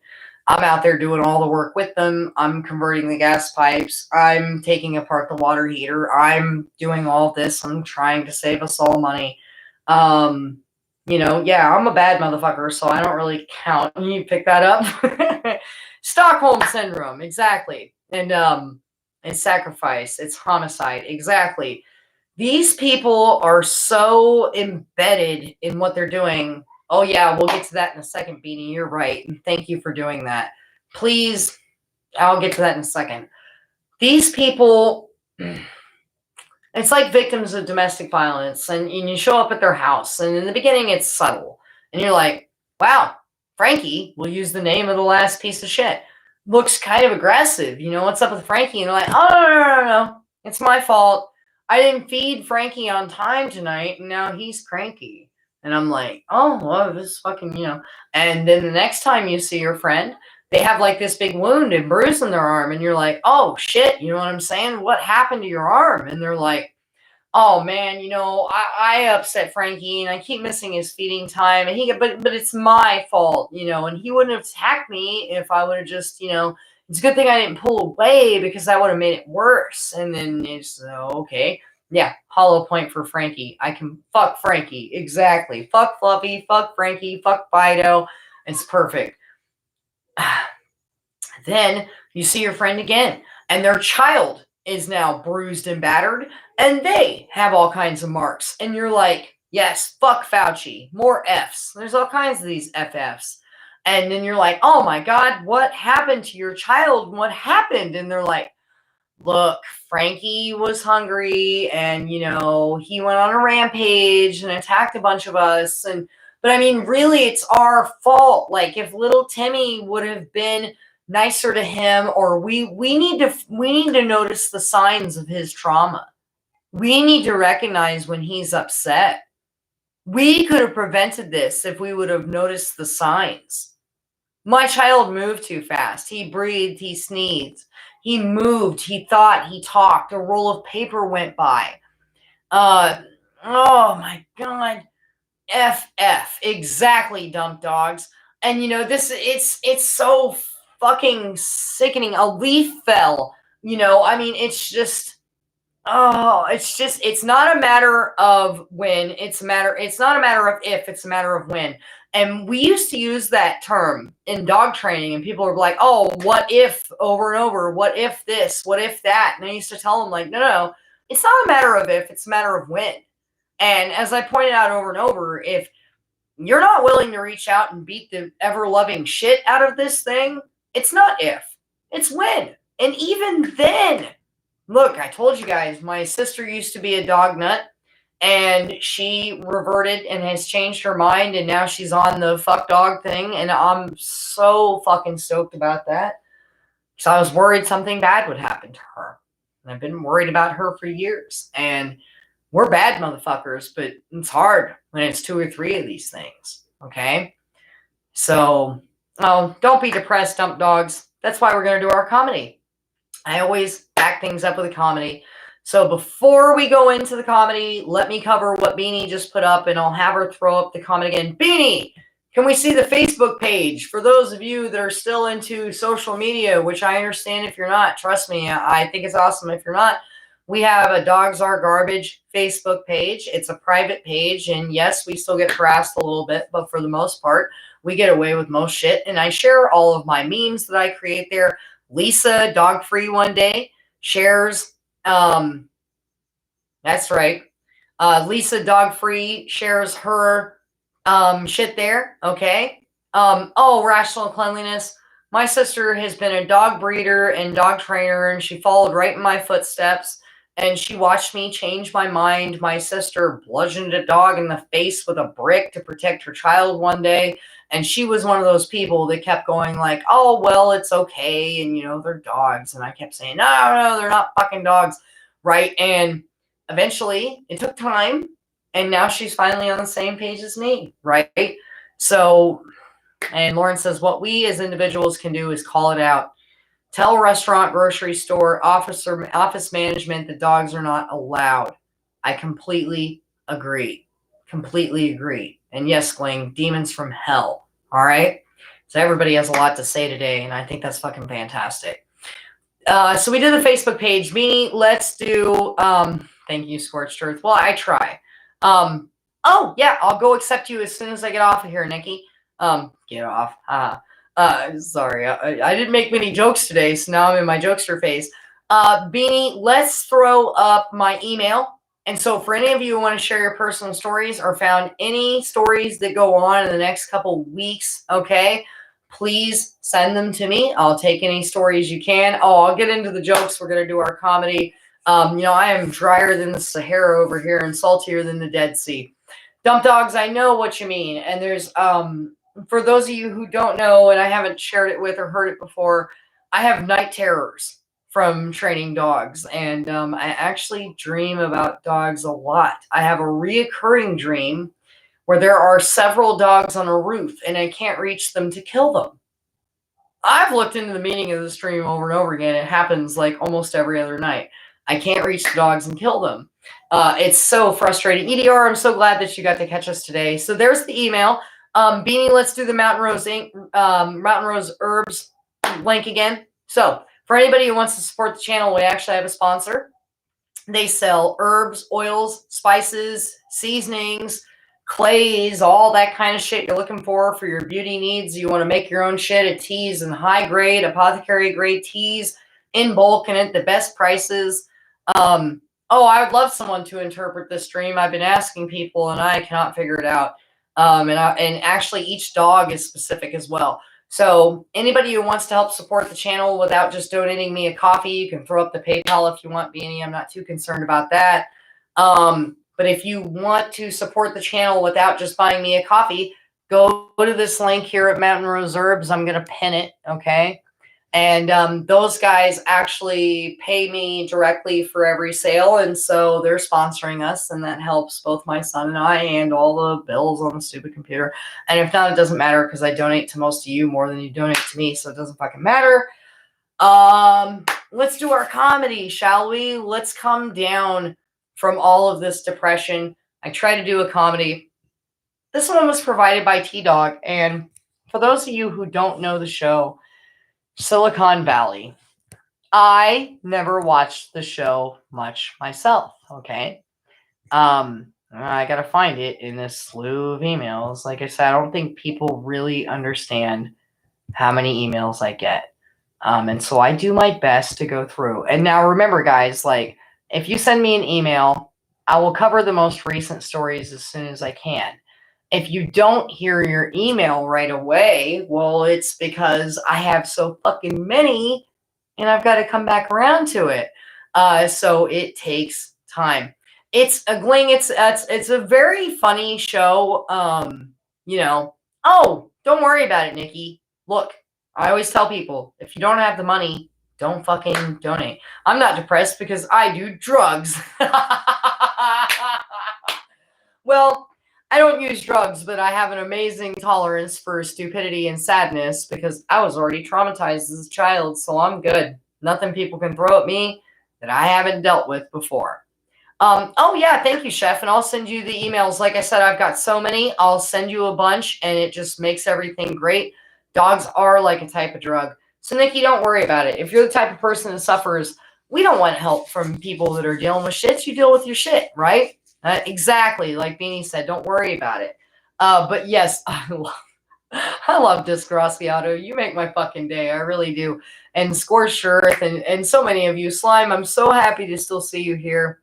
Speaker 1: I'm out there doing all the work with them. I'm converting the gas pipes. I'm taking apart the water heater. I'm doing all this. I'm trying to save us all money. I'm a bad motherfucker, so I don't really count. You pick that up? Stockholm Syndrome, exactly. And it's sacrifice. It's homicide, exactly. These people are so embedded in what they're doing. Oh, yeah, we'll get to that in a second, Beanie. You're right. And thank you for doing that. Please, I'll get to that in a second. These people, it's like victims of domestic violence, and you show up at their house, and in the beginning, it's subtle. And you're like, wow, Frankie, we'll use the name of the last piece of shit. Looks kind of aggressive. What's up with Frankie? And they're like, oh, no. It's my fault. I didn't feed Frankie on time tonight, and now he's cranky. And I'm like, oh, well, this is fucking, And then the next time you see your friend, they have like this big wound and bruise on their arm, and you're like, oh, shit, you know what I'm saying? What happened to your arm? And they're like, oh, man, I upset Frankie, and I keep missing his feeding time, and but it's my fault, and he wouldn't have attacked me if I would have just, it's a good thing I didn't pull away because that would have made it worse. And then it's, okay. Yeah, hollow point for Frankie. I can fuck Frankie. Exactly. Fuck Fluffy, fuck Frankie, fuck Fido. It's perfect. Then you see your friend again, and their child is now bruised and battered, and they have all kinds of marks. And you're like, yes, fuck Fauci. More Fs. There's all kinds of these FFs. And then you're like, oh my God, what happened to your child? What happened? And they're like, look, Frankie was hungry, and, he went on a rampage and attacked a bunch of us. But I mean, really, it's our fault. Like, if little Timmy would have been nicer to him, or we need to notice the signs of his trauma. We need to recognize when he's upset. We could have prevented this if we would have noticed the signs. My child moved too fast. He breathed, he sneezed, he moved, he thought, he talked. A roll of paper went by. Oh my God. FF. Exactly, dump dogs. And it's so fucking sickening. A leaf fell. It's just, Oh, it's not a matter of when, it's not a matter of if, it's a matter of when. And we used to use that term in dog training, and people were like, oh, what if, over and over, what if this, what if that? And I used to tell them, like, no, it's not a matter of if, it's a matter of when. And as I pointed out over and over, if you're not willing to reach out and beat the ever loving shit out of this thing, it's not if, it's when. And even then, look, I told you guys, my sister used to be a dog nut, and she reverted and has changed her mind, and now she's on the fuck dog thing, and I'm so fucking stoked about that. Because I was worried something bad would happen to her. And I've been worried about her for years. And we're bad motherfuckers, but it's hard when it's 2 or 3 of these things. Okay? So, oh, don't be depressed, dump dogs. That's why we're going to do our comedy. I always back things up with a comedy. So before we go into the comedy, let me cover what Beanie just put up, and I'll have her throw up the comment again. Beanie, can we see the Facebook page? For those of you that are still into social media, which I understand if you're not, trust me, I think it's awesome if you're not. We have a Dogs Are Garbage Facebook page. It's a private page, and yes, we still get harassed a little bit, but for the most part, we get away with most shit, and I share all of my memes that I create there. Lisa, dog free one day, shares, that's right. Lisa, dog free, shares her shit there. Okay. Oh, rational cleanliness. My sister has been a dog breeder and dog trainer, and she followed right in my footsteps. And she watched me change my mind. My sister bludgeoned a dog in the face with a brick to protect her child one day. And she was one of those people that kept going like, oh, well, it's okay. And, they're dogs. And I kept saying, no, they're not fucking dogs. Right. And eventually it took time. And now she's finally on the same page as me. Right. So, and Lauren says, what we as individuals can do is call it out. Tell restaurant, grocery store, office management that dogs are not allowed. I completely agree. Completely agree. And yes, Gling, demons from hell. All right? So everybody has a lot to say today, and I think that's fucking fantastic. So we did the Facebook page. Beanie, let's do, thank you, Scorched Earth. Well, I try. Oh, yeah, I'll go accept you as soon as I get off of here, Nikki. Get off. Sorry, I didn't make many jokes today, so now I'm in my jokester phase. Beanie, let's throw up my email. And so for any of you who want to share your personal stories or found any stories that go on in the next couple weeks, okay, please send them to me. I'll take any stories you can. Oh, I'll get into the jokes. We're going to do our comedy. I am drier than the Sahara over here and saltier than the Dead Sea. Dump dogs, I know what you mean. And there's, for those of you who don't know, and I haven't shared it with or heard it before, I have night terrors from training dogs. And I actually dream about dogs a lot. I have a reoccurring dream where there are several dogs on a roof and I can't reach them to kill them. I've looked into the meaning of this dream over and over again. It happens like almost every other night. I can't reach the dogs and kill them. It's so frustrating. EDR, I'm so glad that you got to catch us today. So there's the email. Beanie, let's do the Mountain Rose Herbs link again. So for anybody who wants to support the channel, we actually have a sponsor. They sell herbs, oils, spices, seasonings, clays, all that kind of shit you're looking for your beauty needs. You want to make your own shit at teas and high grade, apothecary grade teas in bulk and at the best prices. I would love someone to interpret this dream. I've been asking people and I cannot figure it out. And actually each dog is specific as well. So anybody who wants to help support the channel without just donating me a coffee, you can throw up the PayPal if you want, Beanie. I'm not too concerned about that. But if you want to support the channel without just buying me a coffee, go to this link here at Mountain Rose Herbs. I'm going to pin it, okay? And those guys actually pay me directly for every sale, and so they're sponsoring us, and that helps both my son and I and all the bills on the stupid computer. And if not, it doesn't matter because I donate to most of you more than you donate to me, so it doesn't fucking matter. Let's do our comedy, shall we? Let's come down from all of this depression. I try to do a comedy. This one was provided by T-Dog, and for those of you who don't know the show, Silicon Valley. I never watched the show much myself, okay? I gotta find it in this slew of emails. Like I said, I don't think people really understand how many emails I get. And so I do my best to go through. And now remember, guys, like if you send me an email, I will cover the most recent stories as soon as I can. If you don't hear your email right away, well, it's because I have so fucking many and I've got to come back around to it. So it takes time. It's a gling. It's a very funny show. You know. Oh, don't worry about it, Nikki. Look, I always tell people if you don't have the money, don't fucking donate. I'm not depressed because I do drugs. Well, I don't use drugs, but I have an amazing tolerance for stupidity and sadness because I was already traumatized as a child, so I'm good. Nothing people can throw at me that I haven't dealt with before. Oh yeah, thank you, Chef, and I'll send you the emails. Like I said, I've got so many. I'll send you a bunch, and it just makes everything great. Dogs are like a type of drug. So, Nikki, don't worry about it. If you're the type of person that suffers, we don't want help from people that are dealing with shit. You deal with your shit, right? Exactly. Like Beanie said, don't worry about it. But yes, I love Disgraciato. You make my fucking day. I really do. And Scorched Earth and so many of you. Slime, I'm so happy to still see you here.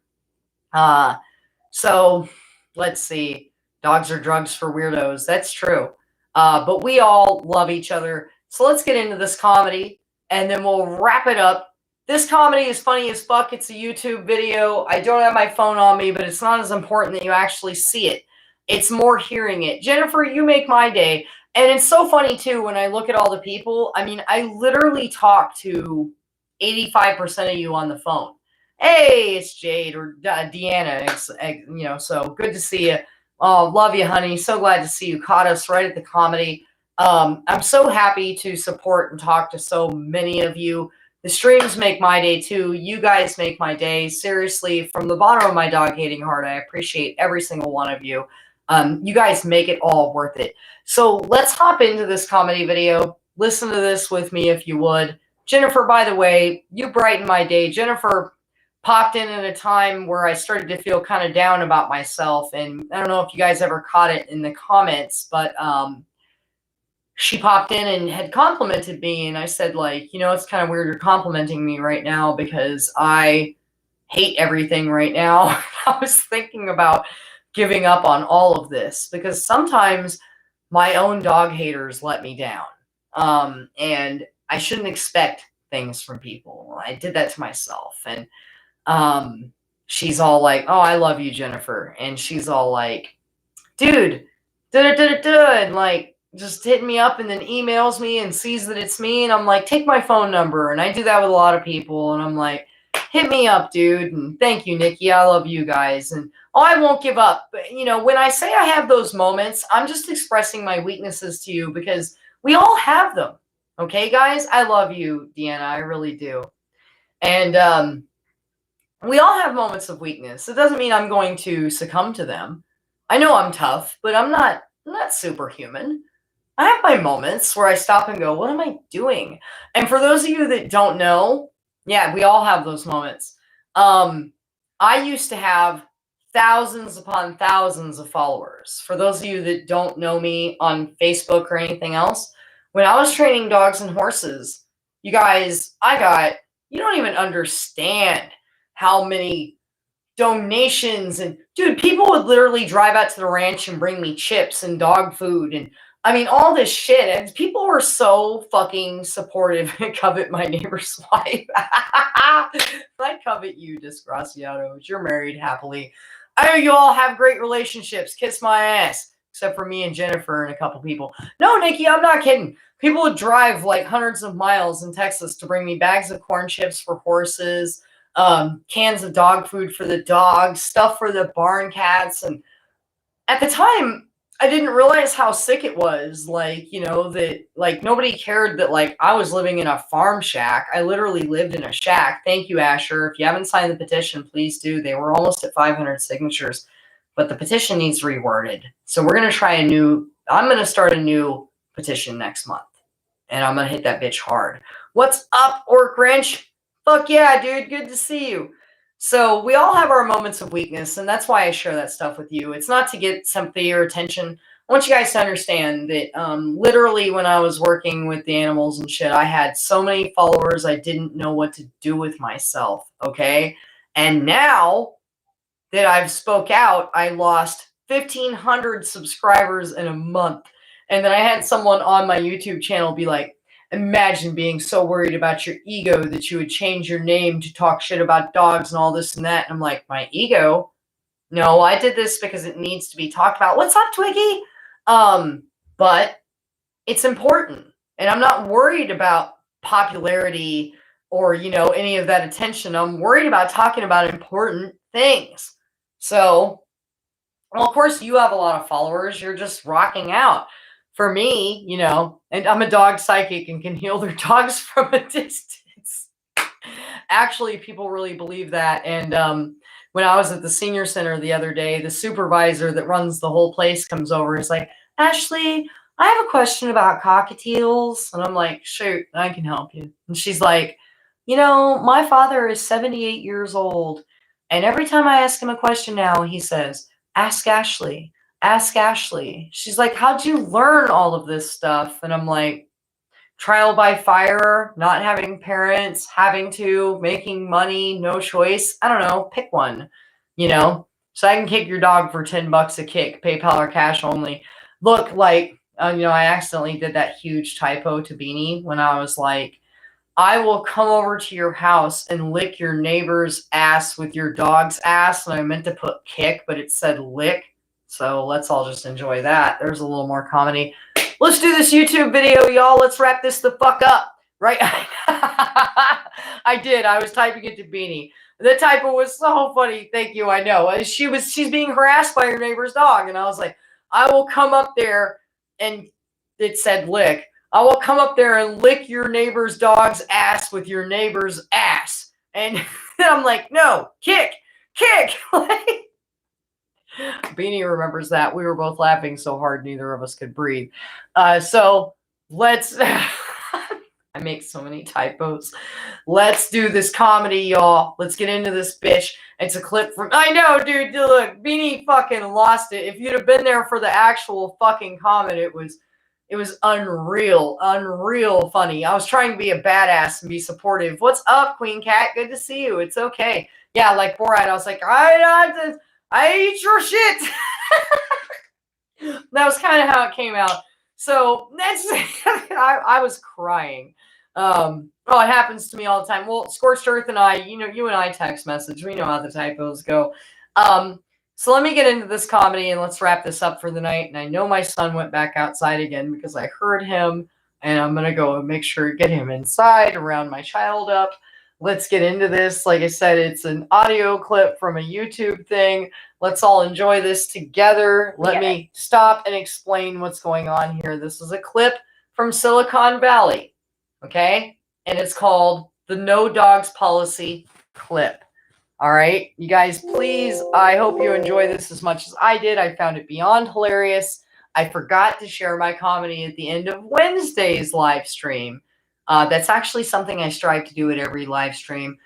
Speaker 1: So let's see. Dogs are drugs for weirdos. That's true. But we all love each other. So let's get into this comedy and then we'll wrap it up. This comedy is funny as fuck. It's a YouTube video. I don't have my phone on me, but it's not as important that you actually see it. It's more hearing it. Jennifer, you make my day. And it's so funny too when I look at all the people. I mean, I literally talk to 85% of you on the phone. Hey, it's Jade or Deanna. So good to see you. Oh, love you, honey. So glad to see you. Caught us right at the comedy. I'm so happy to support and talk to so many of you. The streams make my day too. You guys make my day. Seriously, from the bottom of my dog-hating heart, I appreciate every single one of you. You guys make it all worth it. So let's hop into this comedy video. Listen to this with me if you would. Jennifer, by the way, you brighten my day. Jennifer popped in at a time where I started to feel kind of down about myself. And I don't know if you guys ever caught it in the comments, but she popped in and had complimented me. And I said, like, it's kind of weird you're complimenting me right now because I hate everything right now. I was thinking about giving up on all of this because sometimes my own dog haters let me down. And I shouldn't expect things from people. I did that to myself. And she's all like, oh, I love you, Jennifer. And she's all like, dude, and like just hitting me up and then emails me and sees that it's me. And I'm like, take my phone number. And I do that with a lot of people. And I'm like, hit me up, dude. And thank you, Nikki. I love you guys. And oh, I won't give up. But, when I say I have those moments, I'm just expressing my weaknesses to you because we all have them. Okay, guys? I love you, Deanna. I really do. And we all have moments of weakness. It doesn't mean I'm going to succumb to them. I know I'm tough, but I'm not superhuman. I have my moments where I stop and go, what am I doing? And for those of you that don't know, yeah, we all have those moments. I used to have thousands upon thousands of followers. For those of you that don't know me on Facebook or anything else, when I was training dogs and horses, you guys, you don't even understand how many donations and dude, people would literally drive out to the ranch and bring me chips and dog food and I mean all this shit. And people were so fucking supportive. Covet my neighbor's wife. I covet you, Disgraciados. You're married happily. I know you all have great relationships. Kiss my ass. Except for me and Jennifer and a couple people. No, Nikki, I'm not kidding. People would drive like hundreds of miles in Texas to bring me bags of corn chips for horses, cans of dog food for the dogs, stuff for the barn cats. And at the time, I didn't realize how sick it was. Like, that like nobody cared that like I was living in a farm shack. I literally lived in a shack. Thank you, Asher. If you haven't signed the petition, please do. They were almost at 500 signatures, but the petition needs reworded. So we're going to try I'm going to start a new petition next month and I'm going to hit that bitch hard. What's up, Orc Wrench? Fuck yeah, dude. Good to see you. So we all have our moments of weakness, and that's why I share that stuff with you. It's not to get sympathy or attention. I want you guys to understand that literally when I was working with the animals and shit, I had so many followers I didn't know what to do with myself, okay? And now that I've spoke out, I lost 1,500 subscribers in a month. And then I had someone on my YouTube channel be like, imagine being so worried about your ego that you would change your name to talk shit about dogs and all this and that. And I'm like, my ego? No, I did this because it needs to be talked about. What's up, Twiggy? But it's important. And I'm not worried about popularity or, any of that attention. I'm worried about talking about important things. So, well, of course, you have a lot of followers. You're just rocking out. For me, and I'm a dog psychic and can heal their dogs from a distance. Actually, people really believe that. And when I was at the senior center the other day, the supervisor that runs the whole place comes over and is like, Ashley, I have a question about cockatiels. And I'm like, shoot, I can help you. And she's like, my father is 78 years old. And every time I ask him a question now, he says, ask Ashley, ask Ashley. She's like, how'd you learn all of this stuff? And I'm like, trial by fire, not having parents, making money, no choice. I don't know, pick one, So I can kick your dog for $10 a kick, PayPal or cash only. Look, like, I accidentally did that huge typo to Beanie when I was like, I will come over to your house and lick your neighbor's ass with your dog's ass. And I meant to put kick, but it said lick. So let's all just enjoy that. There's a little more comedy. Let's do this YouTube video, y'all. Let's wrap this the fuck up. Right? I did. I was typing it to Beanie. The typo was so funny. Thank you. I know. She's being harassed by her neighbor's dog. And I was like, I will come up there, and it said lick. I will come up there and lick your neighbor's dog's ass with your neighbor's ass. And I'm like, no, kick. Beanie remembers that. We were both laughing so hard, neither of us could breathe. So let's, I make so many typos. Let's do this comedy, y'all. Let's get into this bitch. It's a clip from, I know, dude, look, Beanie fucking lost it. If you'd have been there for the actual fucking comment, it was unreal funny. I was trying to be a badass and be supportive. What's up, Queen Cat? Good to see you. It's okay. Yeah, like Borat, I was like, I eat your shit. That was kind of how it came out. So that's I was crying. It happens to me all the time. Well, Scorched Earth and I, you and I text message. We know how the typos go. So let me get into this comedy and let's wrap this up for the night. And I know my son went back outside again because I heard him, and I'm going to go and make sure to get him inside, round my child up. Let's get into this. Like I said, it's an audio clip from a YouTube thing. Let's all enjoy this together. Let me stop and explain what's going on here. This is a clip from Silicon Valley, okay? And it's called the No Dogs Policy clip. All right, you guys, please, I hope you enjoy this as much as I did. I found it beyond hilarious. I forgot to share my comedy at the end of Wednesday's live stream. That's actually something I strive to do at every live stream.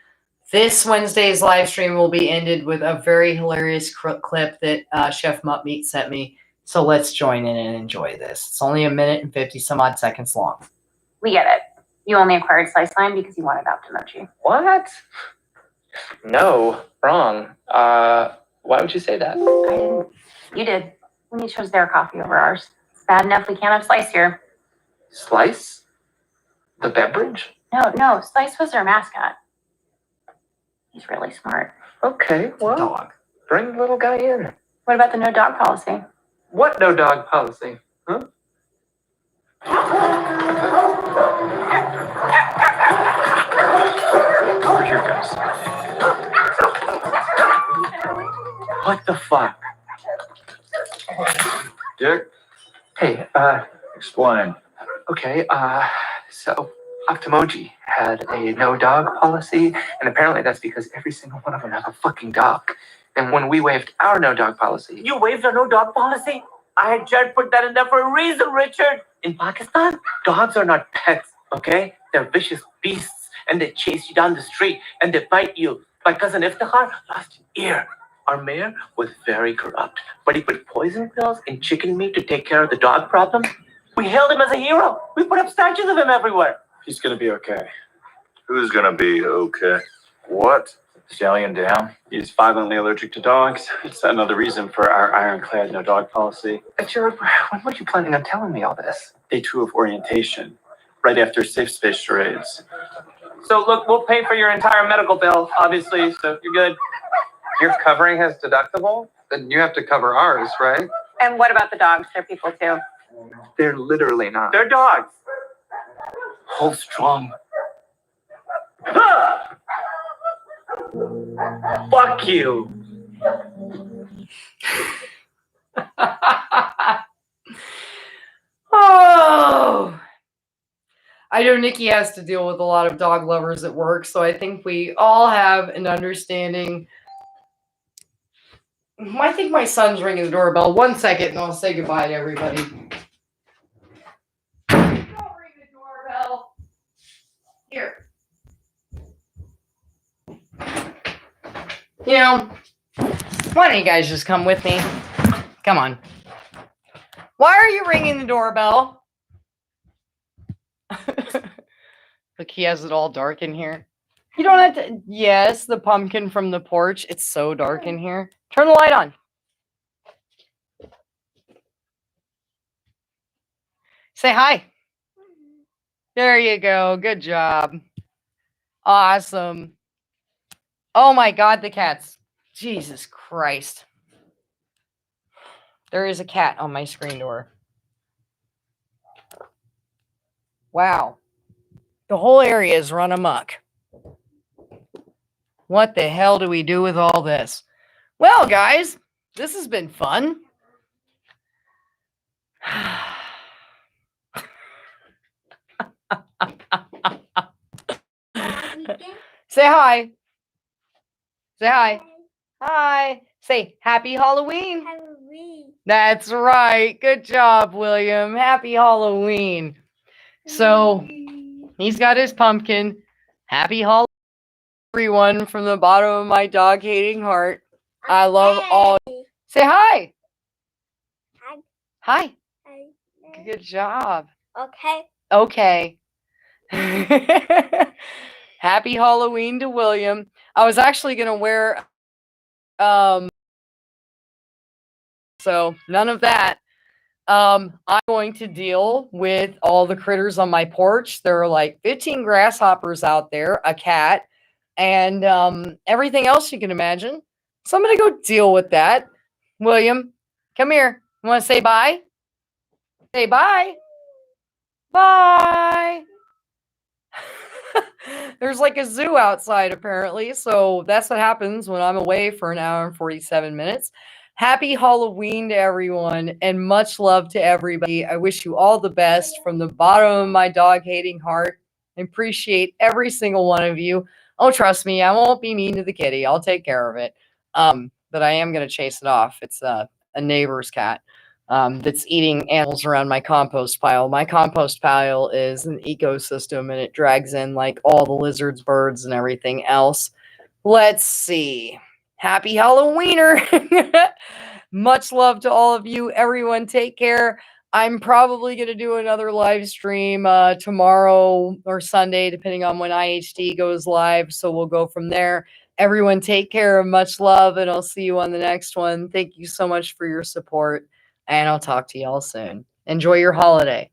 Speaker 1: This Wednesday's live stream will be ended with a very hilarious clip that Chef Muttmeat sent me. So let's join in and enjoy this. It's only 1 minute and 50 some odd seconds long.
Speaker 2: We get it. You only acquired Slice Line because you wanted Optimochi.
Speaker 3: What? No, wrong. Why would you say that?
Speaker 2: I didn't. You did. When you chose their coffee over ours. It's bad enough we can't have Slice here.
Speaker 3: Slice? The beverage?
Speaker 2: No. Slice was their mascot. He's really smart.
Speaker 3: Okay, well,
Speaker 1: dog.
Speaker 3: Bring the little guy in.
Speaker 2: What about the no dog policy?
Speaker 3: What no dog policy? Huh? Here goes. What the fuck?
Speaker 4: Dick?
Speaker 3: Hey,
Speaker 4: Explain.
Speaker 3: okay, so Optimoji had a no dog policy, and apparently that's because every single one of them have a fucking dog. And when we waived our no dog policy...
Speaker 5: You waived a no dog policy? I had Jared put that in there for a reason, Richard. In Pakistan, dogs are not pets, okay? They're vicious beasts. and they chase you down the street and they bite you. My cousin Iftikhar lost an ear. Our mayor was very corrupt, but he put poison pills in chicken meat to take care of the dog problem. We hailed him as a hero. We put up statues of him everywhere.
Speaker 4: He's gonna be okay.
Speaker 6: Who's gonna be okay? What?
Speaker 4: Stallion down. He's violently allergic to dogs. It's another reason for our ironclad no dog policy.
Speaker 3: Jared, when were you planning on telling me all this?
Speaker 4: Day 2 of orientation, right after safe space charades.
Speaker 5: So look, we'll pay for your entire medical bill, obviously, so you're good.
Speaker 7: You're covering his deductible? Then you have to cover ours, right?
Speaker 2: And what about the dogs? They're people too.
Speaker 3: They're literally not.
Speaker 5: They're dogs.
Speaker 4: Hold strong.
Speaker 5: Ah! Fuck you.
Speaker 1: Oh, I know Nikki has to deal with a lot of dog lovers at work, so I think we all have an understanding. I think my son's ringing the doorbell. 1 second, and I'll say goodbye to everybody. Don't ring the doorbell. Here. You know, why don't you guys just come with me? Come on. Why are you ringing the doorbell? Look, he has it all dark in here. You don't have to. Yes, the pumpkin from the porch. It's so dark in here. Turn the light on. Say hi. There you go. Good job. Awesome. Oh my God, the cats. Jesus Christ. There is a cat on my screen door. Wow. The whole area is run amok. What the hell do we do with all this? Well, guys, this has been fun. Say hi. Say hi. Hi. Say happy Halloween.
Speaker 8: Halloween.
Speaker 1: That's right. Good job, William. Happy Halloween. So he's got his pumpkin. Happy Halloween, everyone, from the bottom of my dog-hating heart. I love all. Say hi.
Speaker 8: Hi.
Speaker 1: Hi.
Speaker 8: Hi.
Speaker 1: Good job.
Speaker 8: Okay.
Speaker 1: Okay. Happy Halloween to William. I was actually going to wear so none of that. I'm going to deal with all the critters on my porch. There are like 15 grasshoppers out there, a cat, and everything else you can imagine. So I'm going to go deal with that. William, come here. You want to say bye? Say bye. Bye. There's like a zoo outside, apparently. So that's what happens when I'm away for an hour and 47 minutes. Happy Halloween to everyone and much love to everybody. I wish you all the best from the bottom of my dog-hating heart. I appreciate every single one of you. Oh, trust me, I won't be mean to the kitty. I'll take care of it. But I am going to chase it off. It's a neighbor's cat. That's eating animals around my compost pile. My compost pile is an ecosystem and it drags in like all the lizards, birds, and everything else. Let's see. Happy Halloweener. Much love to all of you. Everyone take care. I'm probably going to do another live stream tomorrow or Sunday, depending on when IHD goes live. So we'll go from there. Everyone take care. Much love, and I'll see you on the next one. Thank you so much for your support. And I'll talk to y'all soon. Enjoy your holiday.